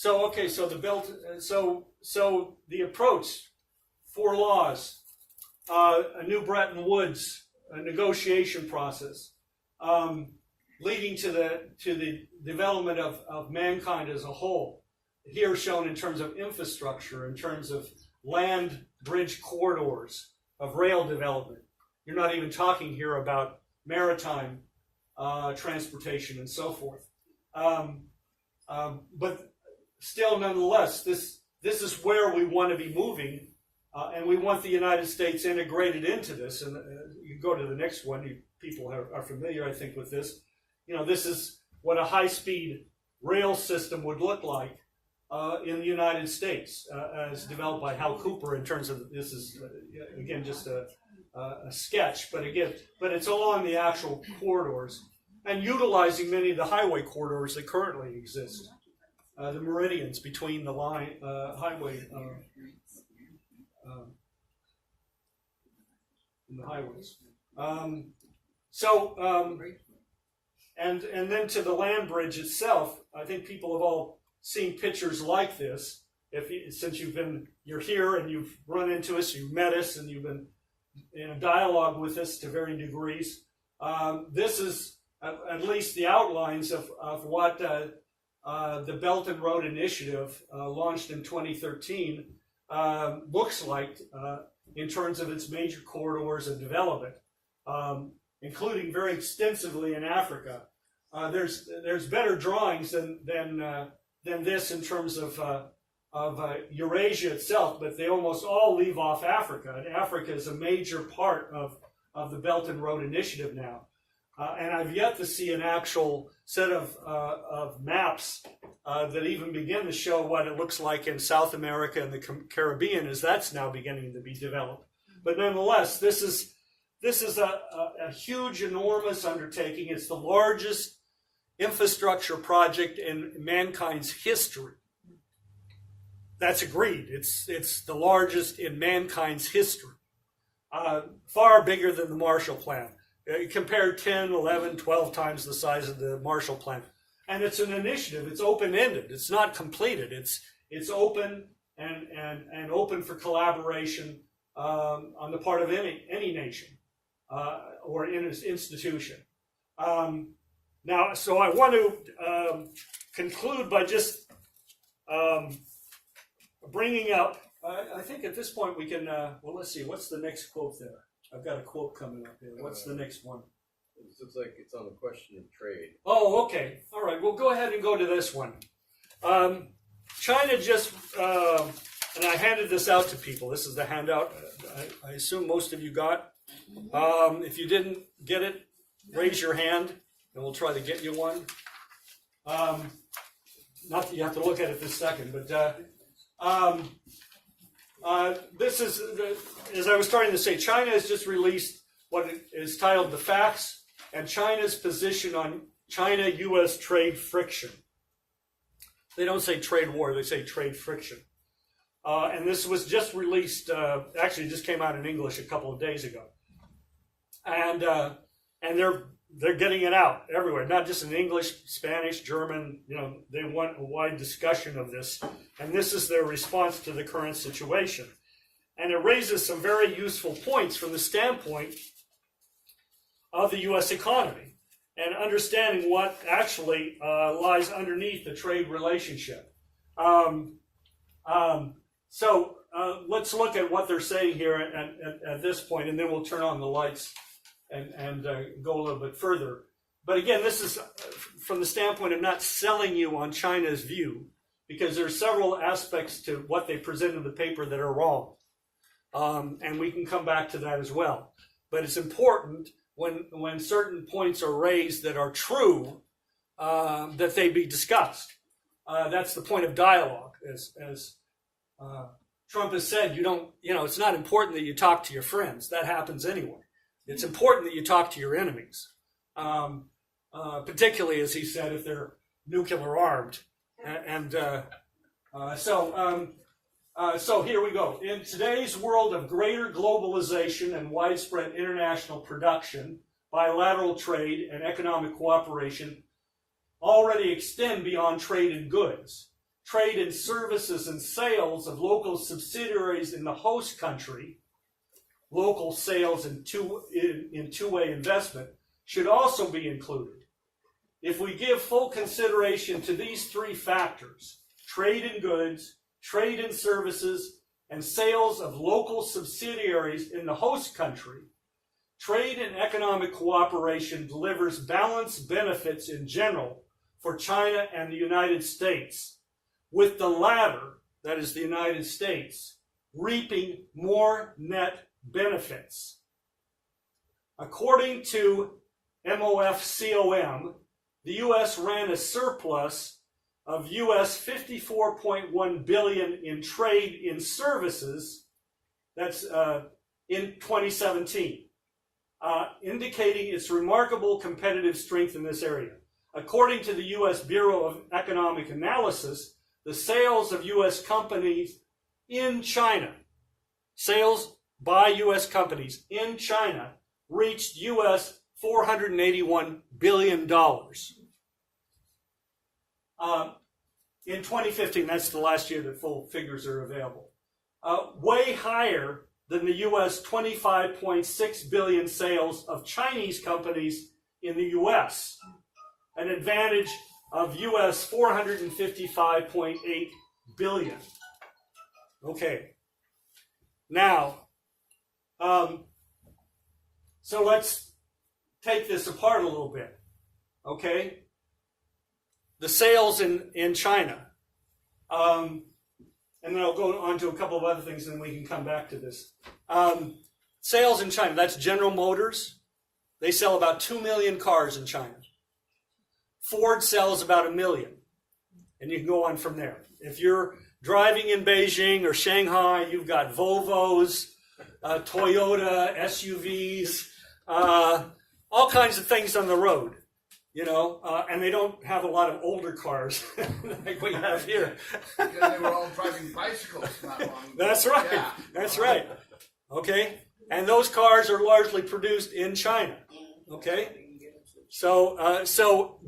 okay, so the belt. So the approach, 4 laws, a new Bretton Woods negotiation process, leading to the development of mankind as a whole. Here shown in terms of infrastructure, in terms of land bridge corridors, of rail development. You're not even talking here about maritime transportation and so forth. But still, nonetheless, this is where we want to be moving, and we want the United States integrated into this. And you go to the next one. People are familiar, I think, with this. You know, this is what a high-speed rail system would look like in the United States, as developed by Hal Cooper. In terms of this is again just a sketch, but it's along the actual corridors and utilizing many of the highway corridors that currently exist, the meridians between the line highway and the highways. And then to the land bridge itself, I think people have all seen pictures like this. Since you're here and you've run into us, you've met us, and you've been in a dialogue with us to varying degrees. This is at least the outlines of what the Belt and Road Initiative, launched in 2013, looks like in terms of its major corridors of development, including very extensively in Africa. There's better drawings than this in terms of Eurasia itself, but they almost all leave off Africa. And Africa is a major part of the Belt and Road Initiative now. And I've yet to see an actual set of maps that even begin to show what it looks like in South America and the Caribbean, as that's now beginning to be developed. But nonetheless, this is a huge, enormous undertaking. It's the largest infrastructure project in mankind's history. That's agreed. It's the largest in mankind's history. Far bigger than the Marshall Plan. Compared 10, 11, 12 times the size of the Marshall Plan. And it's an initiative. It's open-ended. It's not completed. It's open and open for collaboration on the part of any nation or institution. Now, so I want to conclude by just bringing up, I think at this point we can, well, let's see, what's the next quote there? I've got a quote coming up here. What's the next one? It looks like it's on the question of trade. Oh, okay. All right. Well, go ahead and go to this one. China just, and I handed this out to people. This is the handout I assume most of you got. If you didn't get it, raise your hand, and we'll try to get you one. Not that you have to look at it this second, but this is, as I was starting to say, China has just released what is titled The Facts and China's Position on China-U.S. Trade Friction. They don't say trade war, they say trade friction. And this was just released, actually just came out in English a couple of days ago. And they're getting it out everywhere, not just in English, Spanish, German. You know, they want a wide discussion of this, and this is their response to the current situation. And it raises some very useful points from the standpoint of the U.S. economy and understanding what actually lies underneath the trade relationship. So let's look at what they're saying here at this point, and then we'll turn on the lights and go a little bit further. But again, this is from the standpoint of not selling you on China's view, because there are several aspects to what they present in the paper that are wrong. And we can come back to that as well. But it's important when certain points are raised that are true, that they be discussed. That's the point of dialogue. As Trump has said, it's not important that you talk to your friends. That happens anyway. It's important that you talk to your enemies, particularly, as he said, if they're nuclear armed. So here we go. In today's world of greater globalization and widespread international production, bilateral trade and economic cooperation already extend beyond trade in goods. Trade in services and sales of local subsidiaries in the host country, local sales in two-way investment, should also be included. If we give full consideration to these three factors, trade in goods, trade in services, and sales of local subsidiaries in the host country, trade and economic cooperation delivers balanced benefits in general for China and the United States, with the latter, that is the United States, reaping more net benefits. According to MOFCOM, the U.S. ran a surplus of U.S. $54.1 billion in trade in services, that's in 2017, indicating its remarkable competitive strength in this area. According to the U.S. Bureau of Economic Analysis, the sales of U.S. companies in China, sales by U.S. companies in China, reached U.S. $481 billion. In 2015, that's the last year that full figures are available. Way higher than the U.S. $25.6 billion sales of Chinese companies in the U.S., an advantage of U.S. $455.8 billion. Okay. Now, so let's take this apart a little bit. Okay? The sales in China. And then I'll go on to a couple of other things and then we can come back to this. Sales in China, that's General Motors. They sell about 2 million cars in China. Ford sells about 1 million. And you can go on from there. If you're driving in Beijing or Shanghai, you've got Volvos, Toyota, SUVs, all kinds of things on the road. You know, and they don't have a lot of older cars like we have here. Because they were all driving bicycles not long ago. That's right. Yeah. That's right. Okay? And those cars are largely produced in China. Okay? So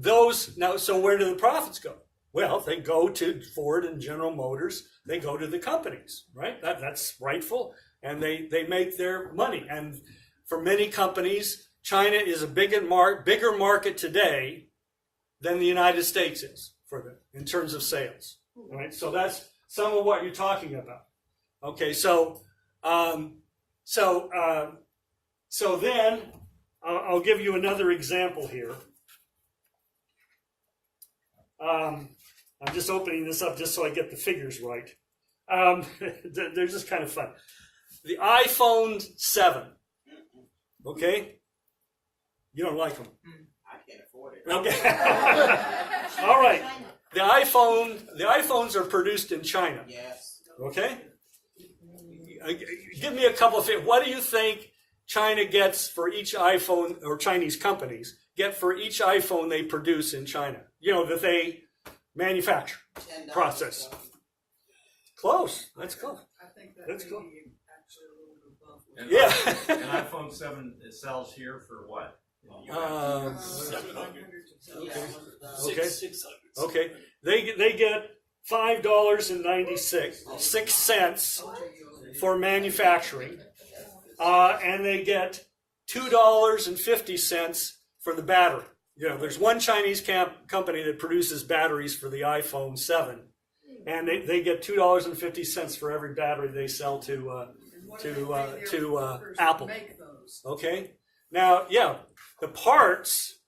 where do the profits go? Well, they go to Ford and General Motors. They go to the companies, right? That's rightful. And they make their money. And for many companies, China is a bigger market today than the United States is for them in terms of sales. Right? So that's some of what you're talking about. Okay, so then I'll give you another example here. I'm just opening this up just so I get the figures right. They're just kind of fun. The iPhone 7. Okay? You don't like them. I can't afford it. Okay. All right. The iPhones are produced in China. Yes. Okay? Give me a couple of things. What do you think China gets for each iPhone, or Chinese companies get for each iPhone they produce in China? You know, that they manufacture, $10 process. Close. That's close. I think that That's may cool. be actually a little bit above. And Yeah. An iPhone 7 sells here for what? In the US? 700. Okay. 600. Okay. They get $5.96 for manufacturing, and they get $2.50 for the battery. You know, there's one Chinese company that produces batteries for the iPhone 7, and they get $2.50 for every battery they sell to Apple. Okay. Now, yeah, the parts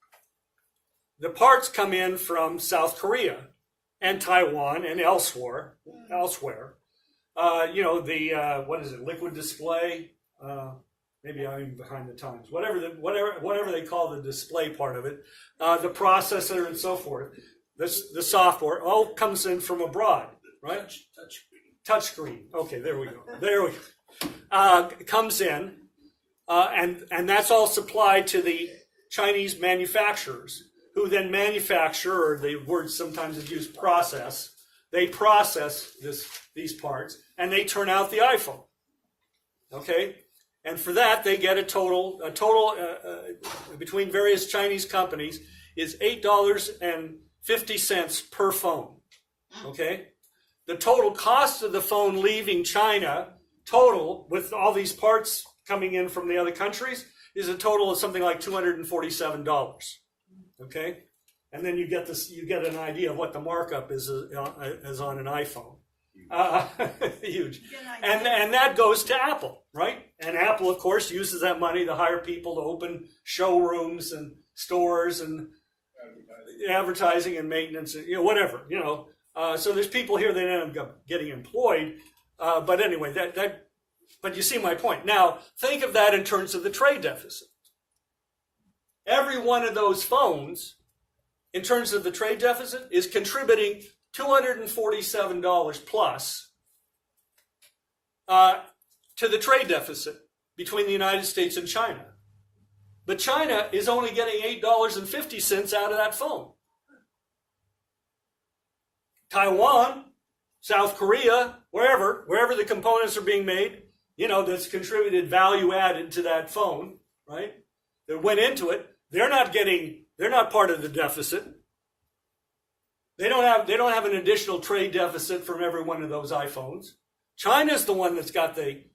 come in from South Korea and Taiwan and elsewhere. You know, the what is it? Liquid display. Maybe I'm even behind the times. Whatever they call the display part of it, the processor and so forth. The software all comes in from abroad, right? Touchscreen. Okay, there we go. It comes in, and that's all supplied to the Chinese manufacturers, who then manufacture, or the word sometimes is used, process. They process these parts, and they turn out the iPhone. Okay, and for that they get a total between various Chinese companies is $8.50 per phone. Okay, the total cost of the phone leaving China, total with all these parts coming in from the other countries, is a total of something like $247. Okay, and then you get an idea of what the markup is on an iPhone. Huge. And that goes to Apple, right? And Apple, of course, uses that money to hire people to open showrooms and stores and advertising and maintenance, and whatever, so there's people here that end up getting employed. But anyway, but you see my point. Now, think of that in terms of the trade deficit. Every one of those phones, in terms of the trade deficit, is contributing $247 plus to the trade deficit between the United States and China. But China is only getting $8.50 out of that phone. Taiwan, South Korea, wherever the components are being made, that's contributed value added to that phone, right? That went into it. They're not part of the deficit. They don't have an additional trade deficit from every one of those iPhones. China's the one that's got the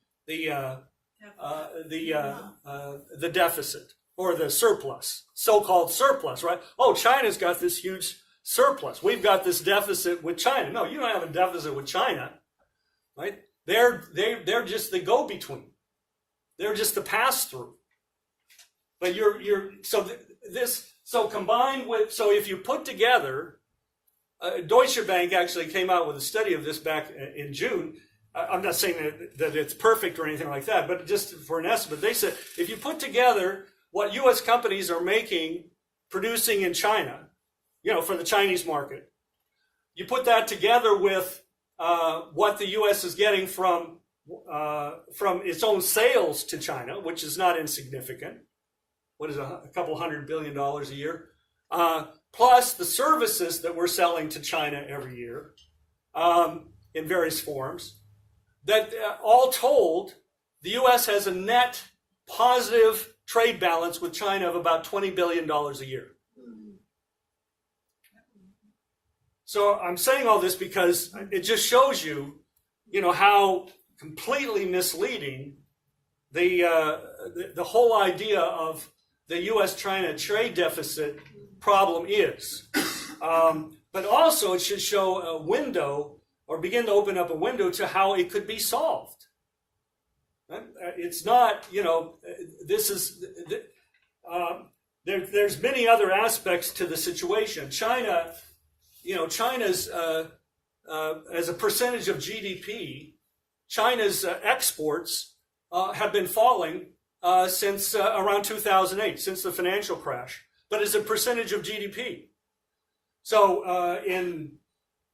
deficit, or the surplus, so-called surplus, right? Oh, China's got this huge surplus. We've got this deficit with China. No, you don't have a deficit with China, right? They're just the go-between. They're just the pass-through. But so if you put together, Deutsche Bank actually came out with a study of this back in June. I'm not saying that it's perfect or anything like that, but just for an estimate, they said if you put together what U.S. companies are producing in China, for the Chinese market, you put that together with what the U.S. is getting from its own sales to China, which is not insignificant. What is a couple $100 billion a year? Plus the services that we're selling to China every year in various forms, that all told, the U.S. has a net positive trade balance with China of about $20 billion a year. So I'm saying all this because it just shows you, how completely misleading the whole idea of the U.S.-China trade deficit problem is. But also it should show a window, or begin to open up a window to how it could be solved. It's not, there's many other aspects to the situation. China's, as a percentage of GDP, China's exports have been falling since around 2008, since the financial crash, but as a percentage of GDP. So in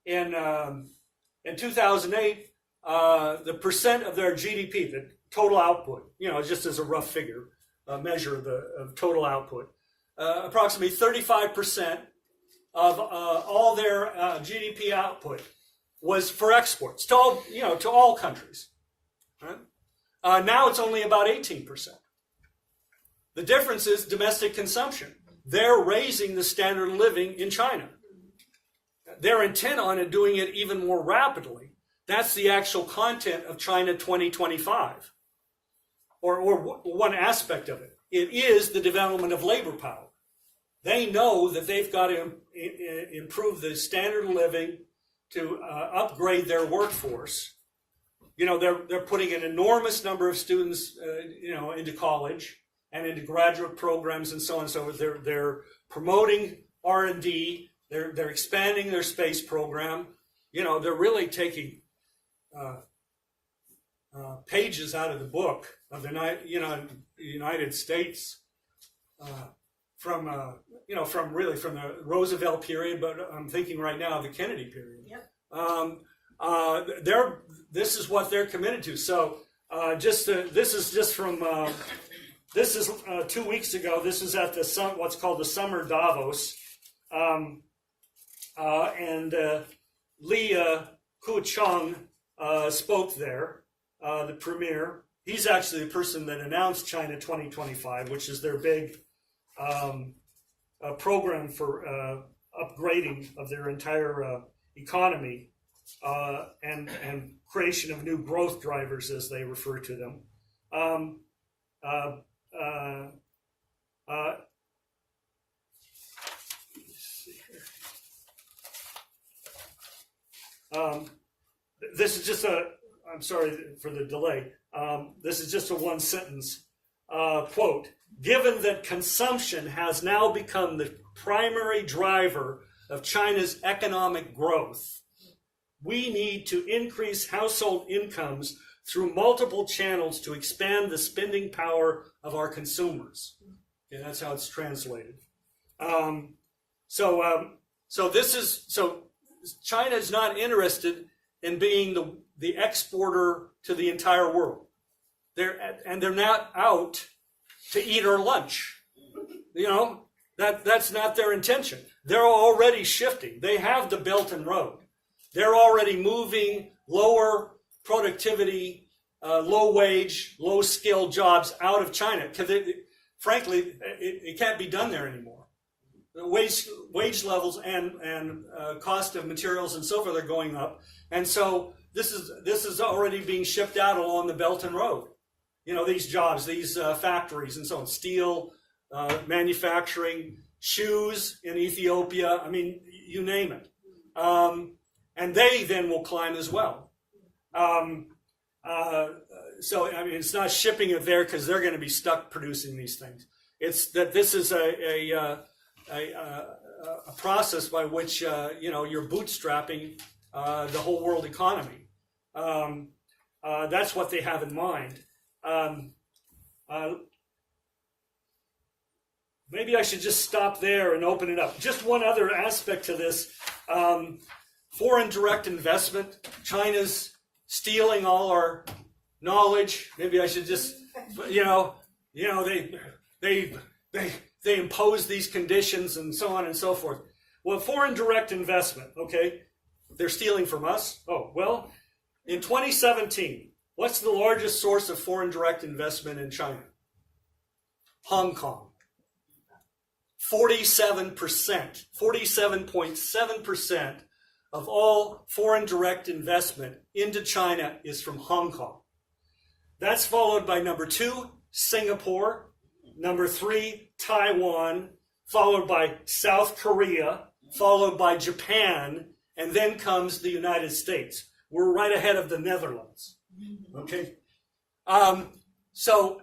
2008, the percent of their GDP, the total output, just as a rough figure, measure of total output, approximately 35% of all their GDP output was for exports to all countries. Right? Now it's only about 18%. The difference is domestic consumption. They're raising the standard of living in China. They're intent on doing it even more rapidly. That's the actual content of China 2025, or one aspect of it. It is the development of labor power. They know that they've got to improve the standard of living to upgrade their workforce. They're putting an enormous number of students, into college and into graduate programs and so on and so forth. They're promoting R&D. They're expanding their space program. They're really taking pages out of the book of the United States from the Roosevelt period, but I'm thinking right now of the Kennedy period. Yep. This is what they're committed to. So this is just from this is 2 weeks ago. This is at what's called the Summer Davos, and Li Keqiang spoke there, the premier. He's actually the person that announced China 2025, which is their big program for upgrading of their entire economy and creation of new growth drivers, as they refer to them. This is just I'm sorry for the delay. This is just a one sentence quote. Given that consumption has now become the primary driver of China's economic growth, we need to increase household incomes through multiple channels to expand the spending power of our consumers. Okay, that's how it's translated. So China is not interested in being the exporter to the entire world. They're not out to eat our lunch. You know, that's not their intention. They're already shifting. They have the Belt and Road. They're already moving lower productivity, low wage, low skill jobs out of China because, frankly, it can't be done there anymore. The wage levels and cost of materials and so forth are going up, and so this is already being shipped out along the Belt and Road. You know, these jobs, these factories and so on, steel, manufacturing, shoes in Ethiopia. I mean, you name it. And they then will climb as well. So, I mean, it's not shipping it there because they're going to be stuck producing these things. It's that this is a process by which, you're bootstrapping the whole world economy. That's what they have in mind. Maybe I should just stop there and open it up. Just one other aspect to this. Foreign direct investment. China's stealing all our knowledge. Maybe I should just, they impose these conditions and so on and so forth. Well, foreign direct investment, okay, they're stealing from us. Oh, well, in 2017, what's the largest source of foreign direct investment in China? Hong Kong. 47.7% of all foreign direct investment into China is from Hong Kong. That's followed by number 2, Singapore, number 3, Taiwan, followed by South Korea, followed by Japan, and then comes the United States. We're right ahead of the Netherlands. Okay? So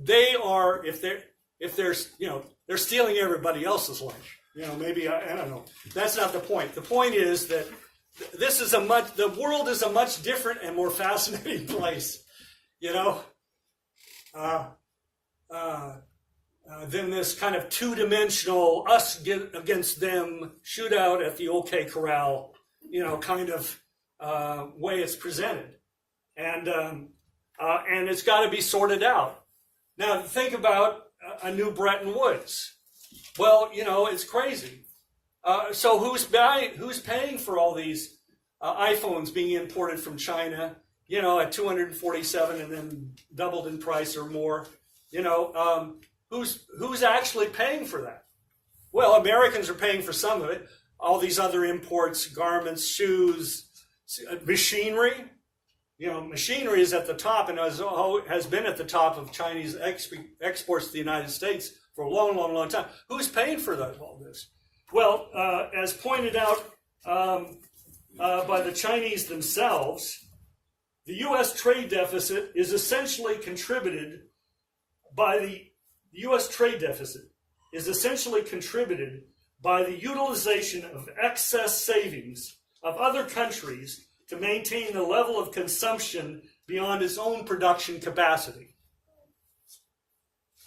they are, if they're they're stealing everybody else's lunch. Maybe, I don't know. That's not the point. The point is that the world is a much different and more fascinating place, than this kind of two-dimensional us against them shootout at the OK Corral, kind of way it's presented. And it's got to be sorted out. Now, think about a new Bretton Woods. Well, it's crazy. So who's paying for all these iPhones being imported from China, at 247 and then doubled in price or more? Who's actually paying for that? Well, Americans are paying for some of it. All these other imports, garments, shoes, machinery. Machinery is at the top and has been at the top of Chinese exports to the United States for a long, long, long time. Who's paying for all this? Well, as pointed out by the Chinese themselves, the U.S. trade deficit is essentially contributed by the utilization of excess savings of other countries to maintain the level of consumption beyond its own production capacity.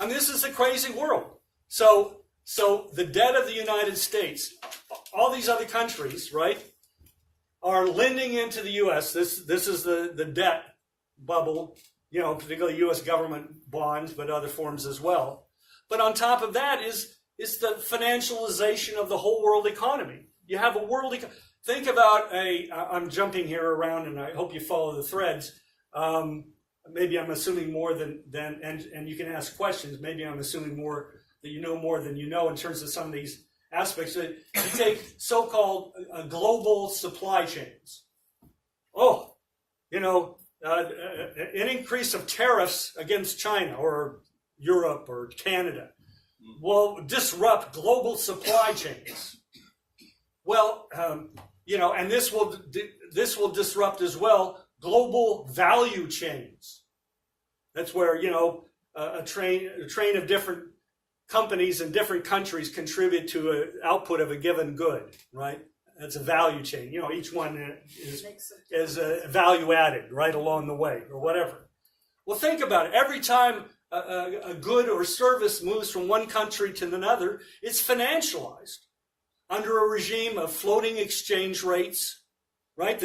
I mean, this is a crazy world. So the debt of the United States, all these other countries, right, are lending into the U.S. This is the debt bubble particularly U.S. government bonds, but other forms as well. But on top of that is the financialization of the whole world economy. You have a world think about I'm jumping here around, and I hope you follow the threads. Maybe I'm assuming more than and you can ask questions. Maybe I'm assuming more that you know more than you know in terms of some of these aspects. You take so-called global supply chains. An increase of tariffs against China or Europe or Canada will disrupt global supply chains. Well, and this will disrupt as well global value chains. That's where a train of different companies in different countries contribute to an output of a given good, right? That's a value chain. Each one is value added right along the way or whatever. Well, think about it. Every time a good or service moves from one country to another, it's financialized under a regime of floating exchange rates, right?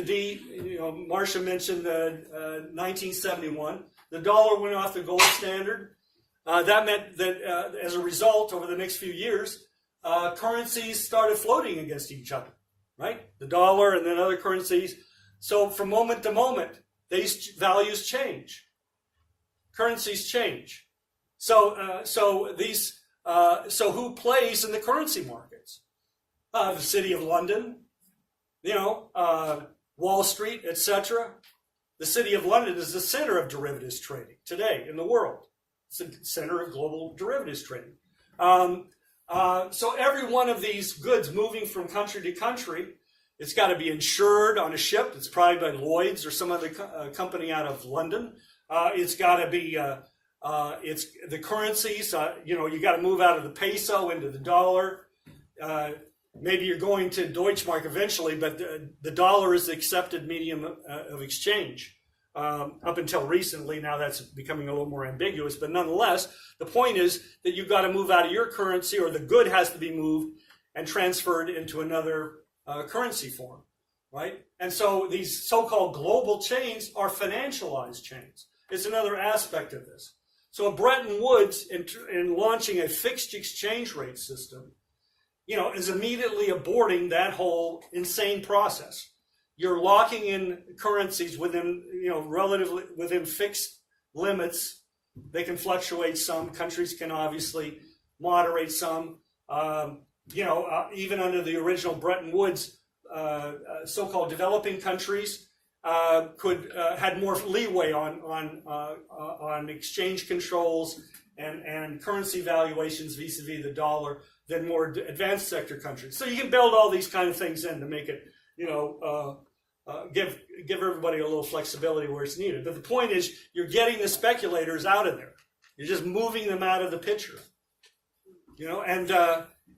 Marcia mentioned 1971. The dollar went off the gold standard. That meant that as a result, over the next few years, currencies started floating against each other, right? The dollar and then other currencies. So from moment to moment, these values change. Currencies change. So who plays in the currency markets? The City of London, Wall Street, etc. The City of London is the center of derivatives trading today in the world. It's the center of global derivatives trading. So every one of these goods moving from country to country, it's got to be insured on a ship. It's probably by Lloyd's or some other company out of London. It's got to be it's the currencies. You got to move out of the peso into the dollar. Maybe you're going to Deutschmark eventually, but the dollar is the accepted medium of exchange. Up until recently, now that's becoming a little more ambiguous, but nonetheless, the point is that you've got to move out of your currency, or the good has to be moved and transferred into another currency form, right? And so these so-called global chains are financialized chains. It's another aspect of this. So Bretton Woods, in launching a fixed exchange rate system, is immediately aborting that whole insane process. You're locking in currencies within, relatively within fixed limits. They can fluctuate some. Countries can obviously moderate some. Even under the original Bretton Woods, so-called developing countries had more leeway on exchange controls and currency valuations vis-a-vis the dollar than more advanced sector countries. So you can build all these kind of things in to make it, give everybody a little flexibility where it's needed. But the point is, you're getting the speculators out of there. You're just moving them out of the picture. And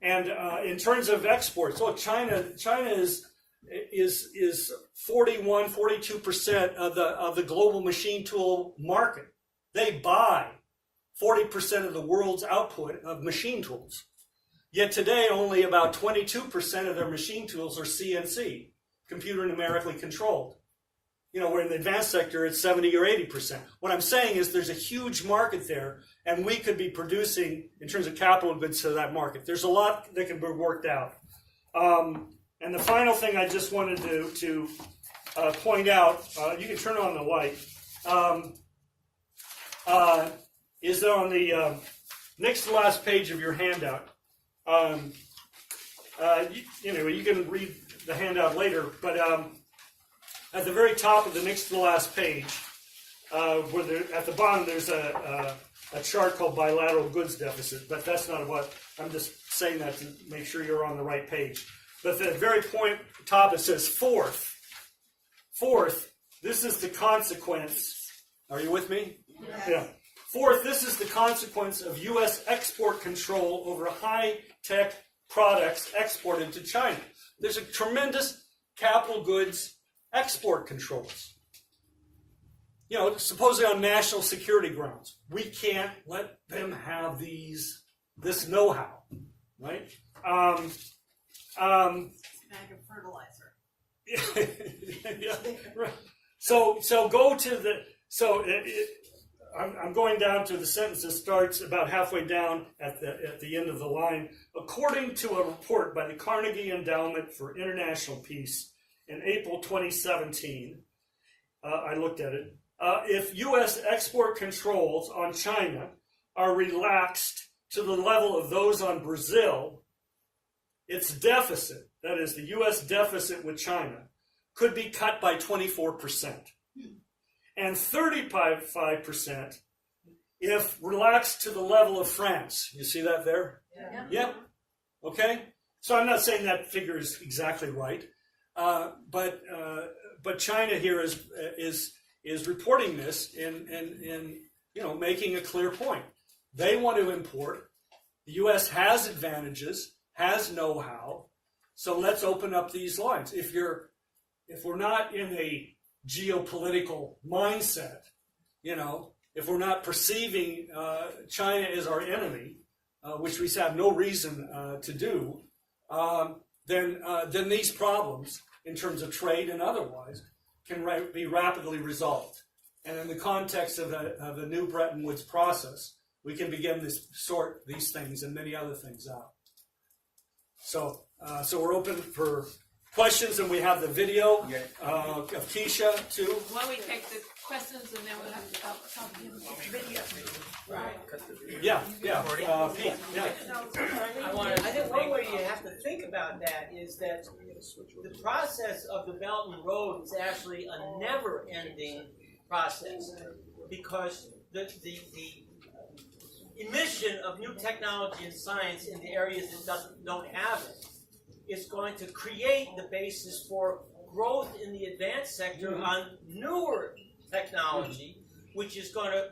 in terms of exports, look, China is 42% of the global machine tool market. They buy 40% of the world's output of machine tools. Yet today, only about 22% of their machine tools are CNC, computer numerically controlled. Where in the advanced sector, it's 70 or 80%. What I'm saying is there's a huge market there, and we could be producing, in terms of capital goods, to that market. There's a lot that can be worked out. And the final thing I just wanted to point out, you can turn on the light, is that on the next to last page of your handout, you can read the handout later, but at the very top of the next to the last page, at the bottom there's a chart called bilateral goods deficit, but that's not what, I'm just saying that to make sure you're on the right page. But at the very top it says fourth, this is the consequence, are you with me? Yes. Yeah. Fourth, this is the consequence of U.S. export control over high-tech products exported to China. There's a tremendous capital goods export controls. Supposedly on national security grounds. We can't let them have this know-how, right? Bag of fertilizer. Yeah, right. So go to the I'm going down to the sentence that starts about halfway down at the end of the line. According to a report by the Carnegie Endowment for International Peace in April 2017, I looked at it. If U.S. export controls on China are relaxed to the level of those on Brazil, its deficit, that is the U.S. deficit with China, could be cut by 24%. And 35% if relaxed to the level of France. You see that there? Yeah. Yep. Okay? So I'm not saying that figure is exactly right, but China here is reporting this in making a clear point. They want to import. The U.S. has advantages, has know-how, so let's open up these lines. If we're not in a geopolitical mindset, if we're not perceiving China as our enemy, which we have no reason to do, then these problems, in terms of trade and otherwise, can be rapidly resolved. And in the context of the new Bretton Woods process, we can begin to sort these things and many other things out. So we're open for questions, and we have the video of Keisha too. Why don't we take the questions and then we'll have to talk video. Right. Yeah. Pete, yeah. I think one way you have to think about that is that the process of the Belt and Road is actually a never-ending process, because the emission of new technology and science in the areas that don't have it is going to create the basis for growth in the advanced sector on newer technology, which is going to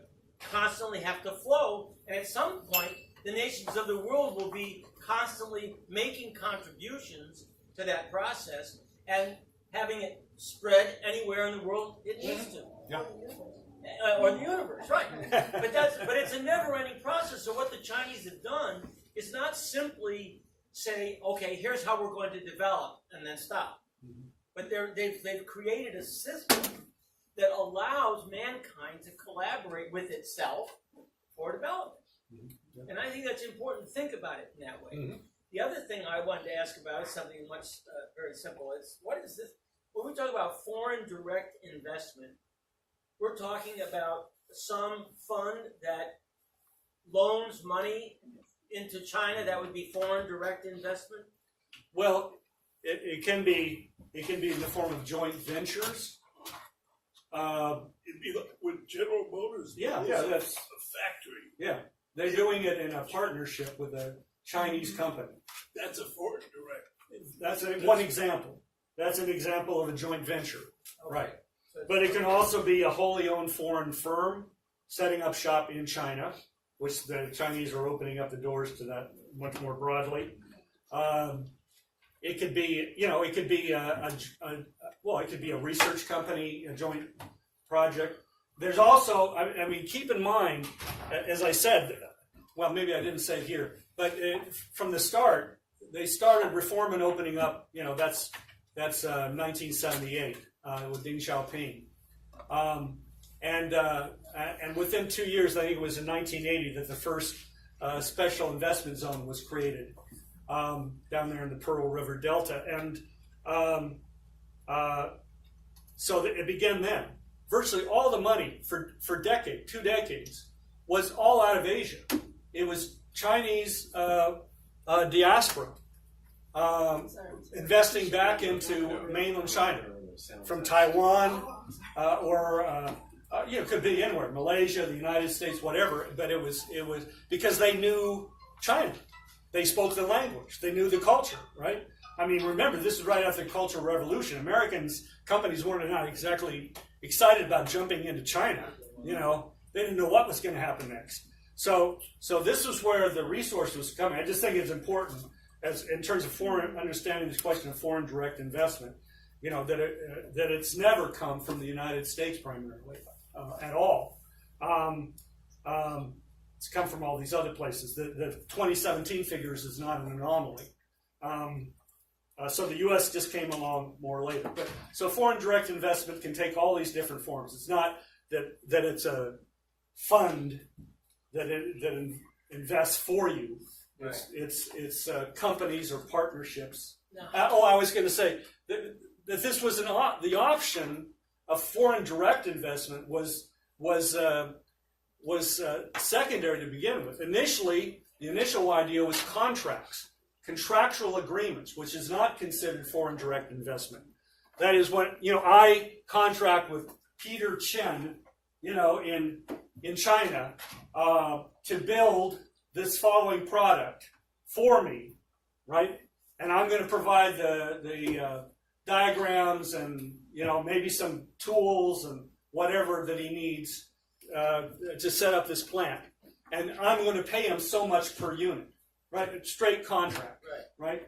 constantly have to flow. And at some point, the nations of the world will be constantly making contributions to that process and having it spread anywhere in the world it needs to. Yeah. Or the universe, right. But it's a never-ending process. So what the Chinese have done is not simply say, okay, here's how we're going to develop, and then stop. But they've created a system that allows mankind to collaborate with itself for development. And I think that's important to think about it in that way. The other thing I wanted to ask about is something much very simple. What is this? When we talk about foreign direct investment, we're talking about some fund that loans money into China. That would be foreign direct investment. Well, it can be in the form of joint ventures. It'd be like with General Motors. Yeah, that's a factory. Yeah, they're doing it in a partnership with a Chinese company. That's a foreign direct. That's one example. That's an example of a joint venture, right? So But it can also be a wholly owned foreign firm setting up shop in China, which the Chinese are opening up the doors to that much more broadly. It could be, it could be it could be a research company, a joint project. There's also, I mean, keep in mind, as I said, well, maybe I didn't say it here, but from the start, they started reform and opening up. That's 1978 with Deng Xiaoping, and within 2 years, I think it was in 1980 that the first special investment zone was created down there in the Pearl River Delta, and so it began then. Virtually all the money for 2 decades, was all out of Asia. It was Chinese diaspora investing back into mainland China from Taiwan it could be anywhere, Malaysia, the United States, whatever. But it was because they knew China. They spoke the language. They knew the culture, right? I mean, remember, this is right after the Cultural Revolution. Companies weren't not exactly excited about jumping into China. They didn't know what was going to happen next. So this was where the resource was coming. I just think it's important, as in terms of understanding this question of foreign direct investment, that it's never come from the United States primarily at all. It's come from all these other places. The 2017 figures is not an anomaly. So the U.S. just came along more later. So foreign direct investment can take all these different forms. It's not that it's a fund that invests for you. Right. It's companies or partnerships. Now, I was going to say that this was the option of foreign direct investment was secondary to begin with. Initially, the initial idea was contractual agreements, which is not considered foreign direct investment. That is when I contract with Peter Chen, in China, to build this following product for me, right? And I'm going to provide the diagrams and maybe some tools and whatever that he needs to set up this plant. And I'm going to pay him so much per unit, right? A straight contract, right?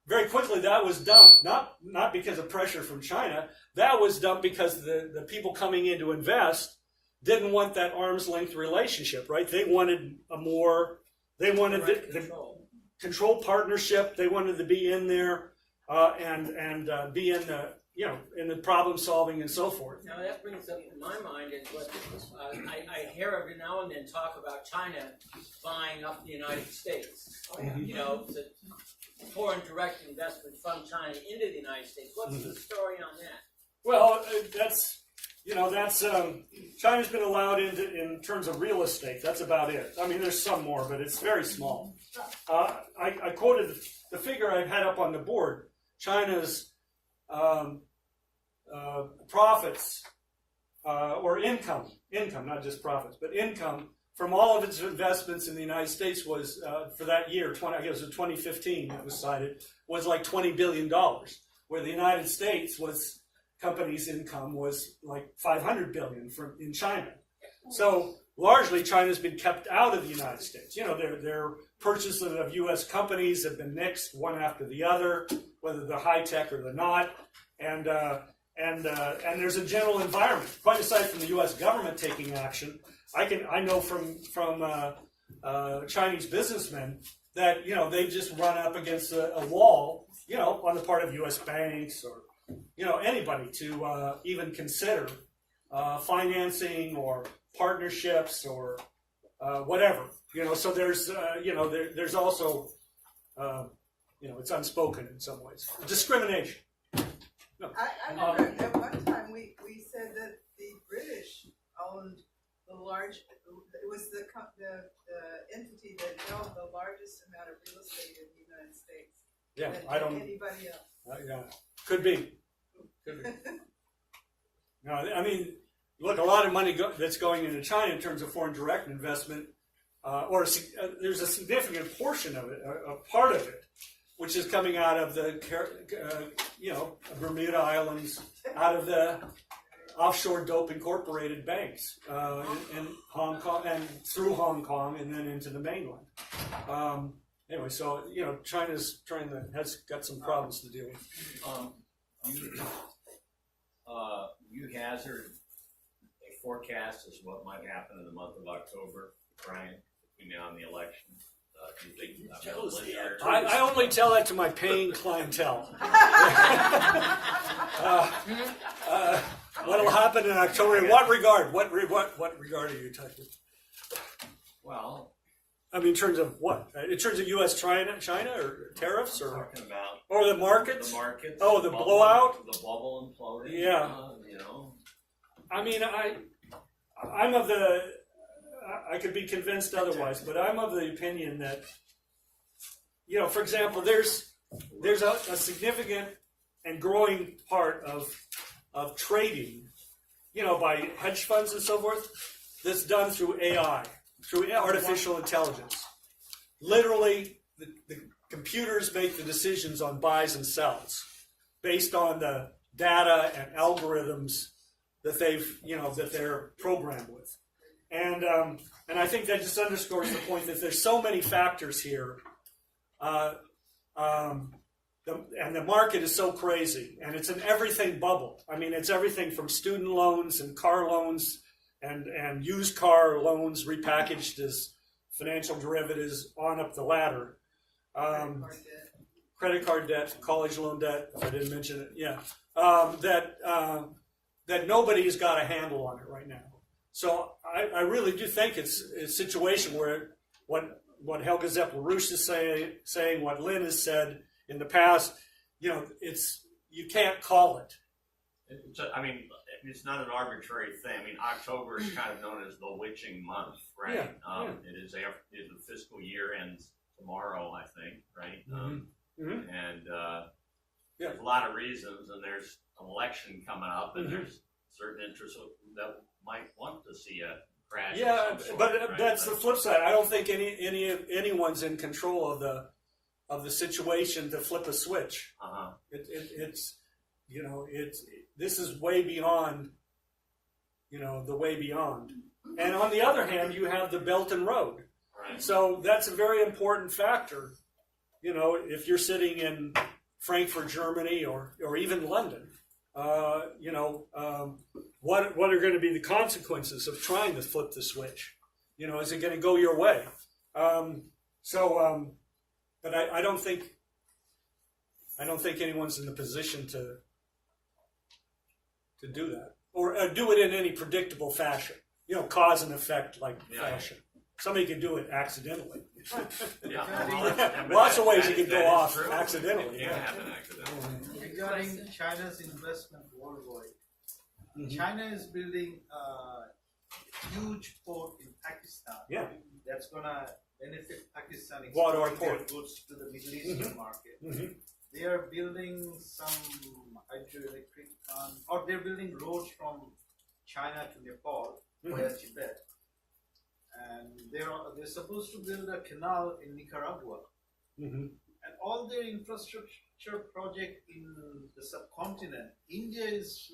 Very quickly that was dumped, not because of pressure from China. That was dumped because the people coming in to invest didn't want that arm's length relationship, right? They wanted the control partnership. They wanted to be in there and be in the problem solving and so forth. Now that brings up in my mind is what I hear every now and then talk about China buying up the United States. The foreign direct investment from China into the United States. What's the story on that? Well, that's China's been allowed in terms of real estate. That's about it. I mean, there's some more, but it's very small. I quoted the figure I had up on the board. China's profits or income, not just profits, but income from all of its investments in the United States was for that year, I guess it was 2015 that was cited, was like $20 billion, where the United States company's income was like $500 billion in China. So largely China's been kept out of the United States. Their purchases of U.S. companies have been nixed one after the other, whether they're high tech or they're not, and there's a general environment. Quite aside from the U.S. government taking action, I know from Chinese businessmen that they've just run up against a wall, on the part of U.S. banks or anybody to even consider financing or partnerships or whatever. So there's there's also it's unspoken in some ways. Discrimination. No. I remember at one time we said that the British owned it was the entity that held the largest amount of real estate in the United States. Yeah, than I don't. Anybody else. Yeah, could be. No, I mean, look, a lot of money that's going into China in terms of foreign direct investment, there's a significant portion of it, a part of it, which is coming out of the Bermuda Islands, out of the offshore dope incorporated banks in Hong Kong and through Hong Kong and then into the mainland. Anyway, so China's has got some problems to deal with. You hazard a forecast as what might happen in the month of October, Brian, between now and the election. Do you think I only tell that to my paying clientele. What'll happen in October? In what regard? What regard are you talking? Well, I mean, in terms of what? In terms of U.S. China, or tariffs, or talking about or the markets? The markets. Oh, the bubble, blowout. The bubble imploding. Yeah. I mean, I'm of the. I could be convinced otherwise, but I'm of the opinion that, for example, there's a significant and growing part of trading, by hedge funds and so forth, that's done through AI, through artificial intelligence. Literally, the computers make the decisions on buys and sells based on the data and algorithms that they're programmed with. And I think that just underscores the point that there's so many factors here, and the market is so crazy, and it's an everything bubble. I mean, it's everything from student loans and car loans and used car loans repackaged as financial derivatives on up the ladder. Credit card debt, college loan debt, if I didn't mention it, yeah. That nobody's got a handle on it right now. So I really do think it's a situation where what Helga Zepp-LaRouche is saying, what Lynn has said in the past, you can't call it. It's not an arbitrary thing. I mean, October is kind of known as the witching month, right? It is the fiscal year ends tomorrow, I think, right? And there's a lot of reasons, and there's an election coming up, and there's certain interests that might want to see a crash. Yeah, of some sort, but right? that's the flip side. I don't think anyone's in control of the situation to flip a switch. This is way beyond, the way beyond. And on the other hand, you have the Belt and Road. Right. So that's a very important factor. If you're sitting in Frankfurt, Germany, or even London, what are going to be the consequences of trying to flip the switch? Is it going to go your way? But I don't think anyone's in the position to do that, or do it in any predictable fashion. Cause and effect fashion. Somebody can do it accidentally. Lots of ways you can go off accidentally. Regarding China's investment worldwide, China is building a huge port in Pakistan. Yeah. That's gonna benefit Pakistan Gwadar exporting their port. goods to the Middle Eastern market. They are building some hydroelectric or they're building roads from China to Nepal via Tibet. And they're supposed to build a canal in Nicaragua. And all their infrastructure project in the subcontinent, India is,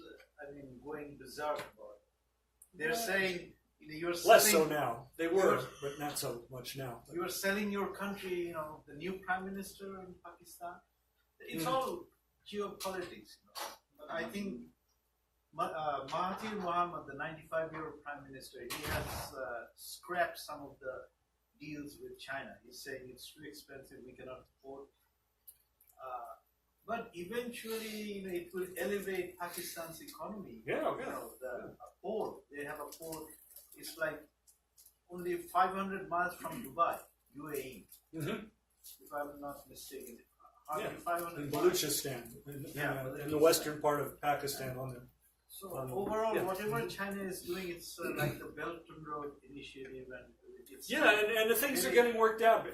going berserk about it. They're saying, you're selling, Less so now. They were, but not so much now. You're selling your country, the new prime minister in Pakistan. It's all geopolitics. But I think Mahathir Mohamad, the 95-year-old prime minister, he has scrapped some of the deals with China. He's saying it's too expensive, we cannot afford. But eventually, it will elevate Pakistan's economy. The port, they have a port. It's like only 500 miles from Dubai, UAE. If I'm not mistaken. Hardly 500 in miles. Baluchistan, in the western part of Pakistan. So overall, whatever China is doing, it's like the Belt and Road Initiative, and it's and the things are getting worked out.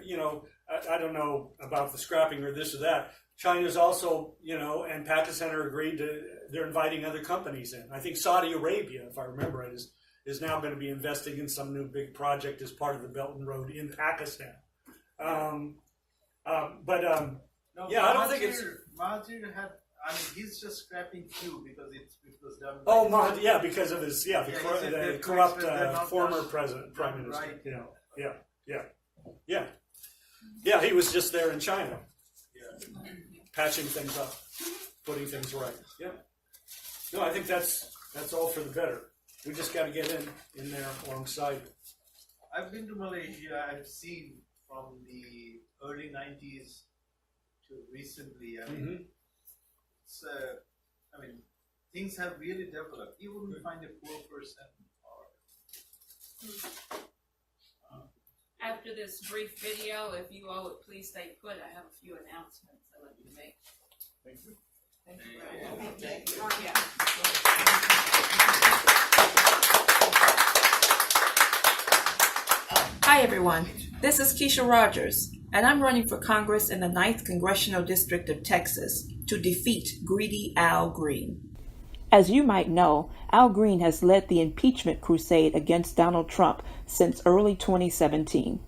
I don't know about the scrapping or this or that. China's also, and Pakistan are agreed to. They're inviting other companies in. I think Saudi Arabia, if I remember it, is now going to be investing in some new big project as part of the Belt and Road in Pakistan. I don't think it's. Mahathir had. He's just scrapping few because it was done. Because of his the corrupt former prime minister. He was just there in China, patching things up, putting things right. No, I think that's all for the better. We just got to get in there alongside. I've been to Malaysia. I've seen from the early 90s to recently. It's, things have really developed. You wouldn't find a poor person After this brief video, if you all would please stay put, I have a few announcements I'd like to make. Thank you. Thank you very much. Thank you. Hi everyone, this is Keisha Rogers, and I'm running for Congress in the 9th Congressional District of Texas to defeat greedy Al Green. As you might know, Al Green has led the impeachment crusade against Donald Trump since early 2017.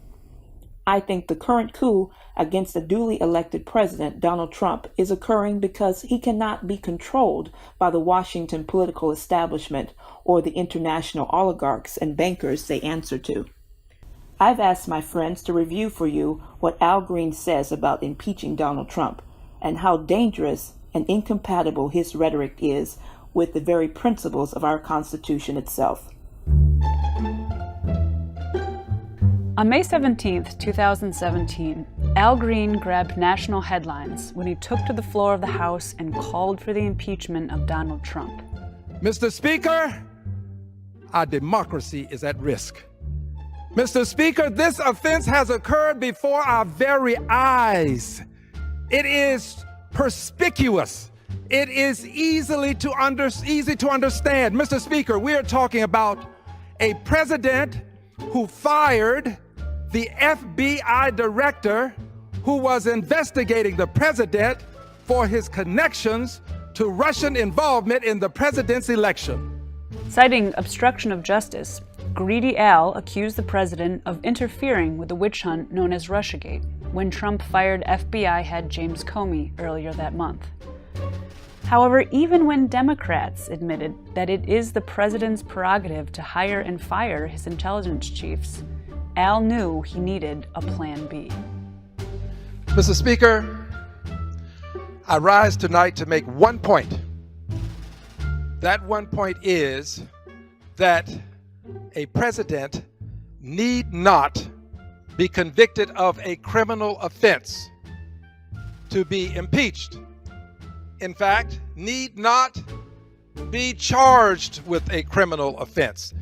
I think the current coup against the duly elected president, Donald Trump, is occurring because he cannot be controlled by the Washington political establishment or the international oligarchs and bankers they answer to. I've asked my friends to review for you what Al Green says about impeaching Donald Trump and how dangerous and incompatible his rhetoric is with the very principles of our Constitution itself. On May 17, 2017, Al Green grabbed national headlines when he took to the floor of the House and called for the impeachment of Donald Trump. Mr. Speaker, our democracy is at risk. Mr. Speaker, this offense has occurred before our very eyes. It is perspicuous. It is easy to understand. Mr. Speaker, we are talking about a president who fired the FBI director who was investigating the president for his connections to Russian involvement in the president's election. Citing obstruction of justice, Greedy Al accused the president of interfering with the witch hunt known as Russiagate when Trump fired FBI head James Comey earlier that month. However, even when Democrats admitted that it is the president's prerogative to hire and fire his intelligence chiefs, Al knew he needed a plan B. Mr. Speaker, I rise tonight to make one point. That one point is that a president need not be convicted of a criminal offense to be impeached. In fact, need not be charged with a criminal offense.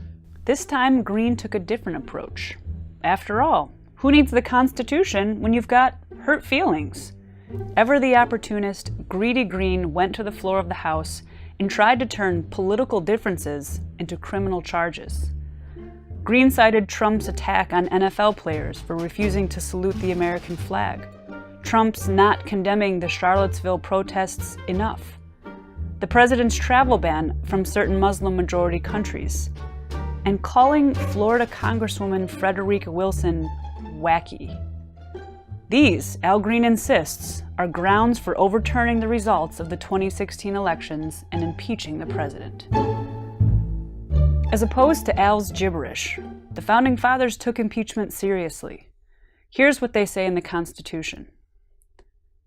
This time, Green took a different approach. After all, who needs the Constitution when you've got hurt feelings? Ever the opportunist, Greedy Green went to the floor of the House and tried to turn political differences into criminal charges. Green cited Trump's attack on NFL players for refusing to salute the American flag, Trump's not condemning the Charlottesville protests enough, the president's travel ban from certain Muslim-majority countries, and calling Florida Congresswoman Frederica Wilson wacky. These, Al Green insists, are grounds for overturning the results of the 2016 elections and impeaching the president. As opposed to Al's gibberish, the Founding Fathers took impeachment seriously. Here's what they say in the Constitution.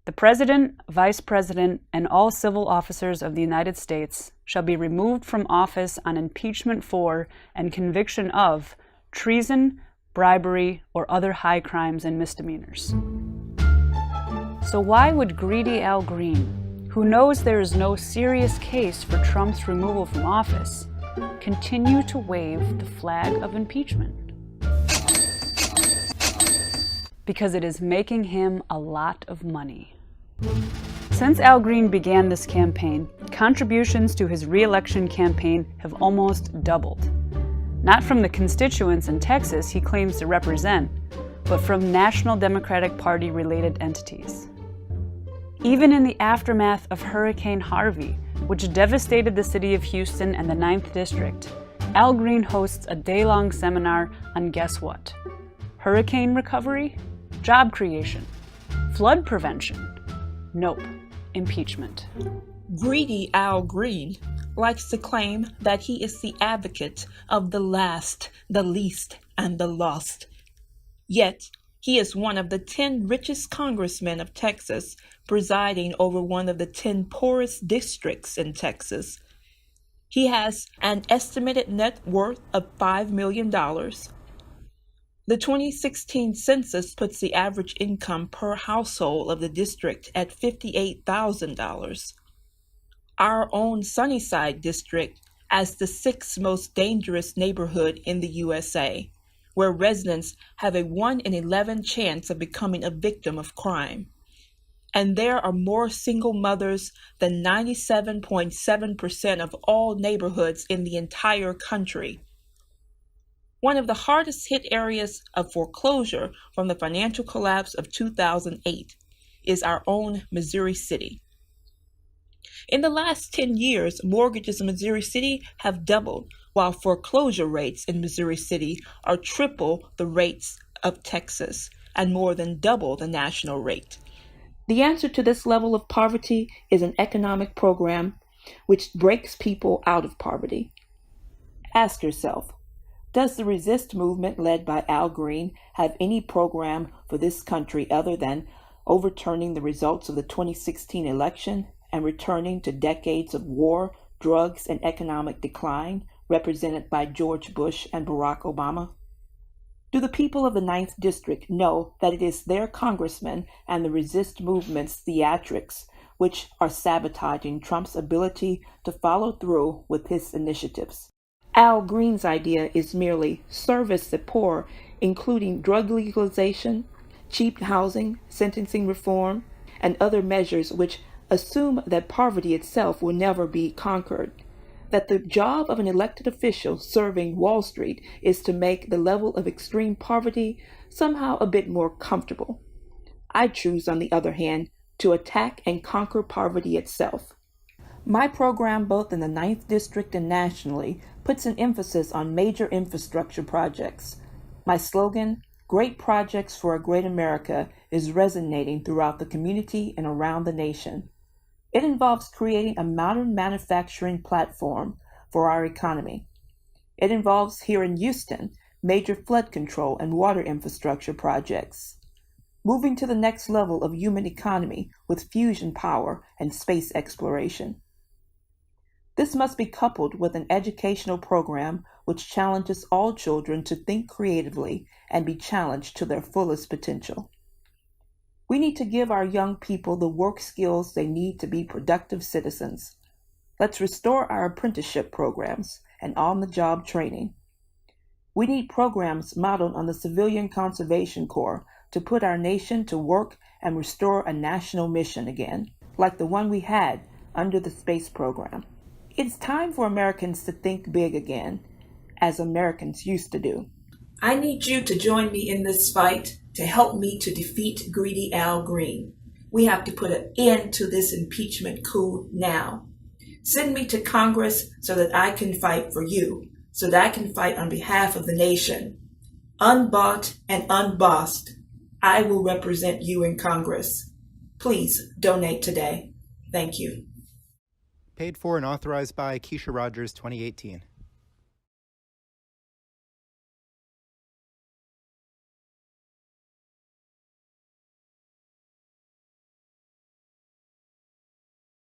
The President, Vice President, and all civil officers of the United States shall be removed from office on impeachment for and conviction of treason, bribery, or other high crimes and misdemeanors. So why would Greedy Al Green, who knows there is no serious case for Trump's removal from office, continue to wave the flag of impeachment? Because it is making him a lot of money. Since Al Green began this campaign, contributions to his re-election campaign have almost doubled. Not from the constituents in Texas he claims to represent, but from National Democratic Party-related entities. Even in the aftermath of Hurricane Harvey, which devastated the city of Houston and the 9th District, Al Green hosts a day-long seminar on guess what? Hurricane recovery? Job creation? Flood prevention? Nope. Impeachment. Greedy Al Green likes to claim that he is the advocate of the last, the least, and the lost. Yet, he is one of the 10 richest congressmen of Texas, presiding over one of the 10 poorest districts in Texas. He has an estimated net worth of $5 million. The 2016 census puts the average income per household of the district at $58,000. Our own Sunnyside district as the 6th most dangerous neighborhood in the USA, where residents have a 1 in 11 chance of becoming a victim of crime. And there are more single mothers than 97.7% of all neighborhoods in the entire country. One of the hardest hit areas of foreclosure from the financial collapse of 2008 is our own Missouri City. In the last 10 years, mortgages in Missouri City have doubled, while foreclosure rates in Missouri City are triple the rates of Texas and more than double the national rate. The answer to this level of poverty is an economic program which breaks people out of poverty. Ask yourself, does the resist movement led by Al Green have any program for this country other than overturning the results of the 2016 election and returning to decades of war, drugs, and economic decline represented by George Bush and Barack Obama? Do the people of the 9th District know that it is their congressmen and the resist movement's theatrics which are sabotaging Trump's ability to follow through with his initiatives? Al Green's idea is merely service the poor, including drug legalization, cheap housing, sentencing reform, and other measures which assume that poverty itself will never be conquered, that the job of an elected official serving Wall Street is to make the level of extreme poverty somehow a bit more comfortable. I choose, on the other hand, to attack and conquer poverty itself. My program, both in the 9th District and nationally, puts an emphasis on major infrastructure projects. My slogan, Great Projects for a Great America, is resonating throughout the community and around the nation. It involves creating a modern manufacturing platform for our economy. It involves, here in Houston, major flood control and water infrastructure projects. Moving to the next level of human economy with fusion power and space exploration. This must be coupled with an educational program which challenges all children to think creatively and be challenged to their fullest potential. We need to give our young people the work skills they need to be productive citizens. Let's restore our apprenticeship programs and on-the-job training. We need programs modeled on the Civilian Conservation Corps to put our nation to work and restore a national mission again, like the one we had under the space program. It's time for Americans to think big again, as Americans used to do. I need you to join me in this fight to help me to defeat greedy Al Green. We have to put an end to this impeachment coup now. Send me to Congress so that I can fight for you, so that I can fight on behalf of the nation. Unbought and unbossed, I will represent you in Congress. Please donate today. Thank you. Paid for and authorized by Keisha Rogers, 2018.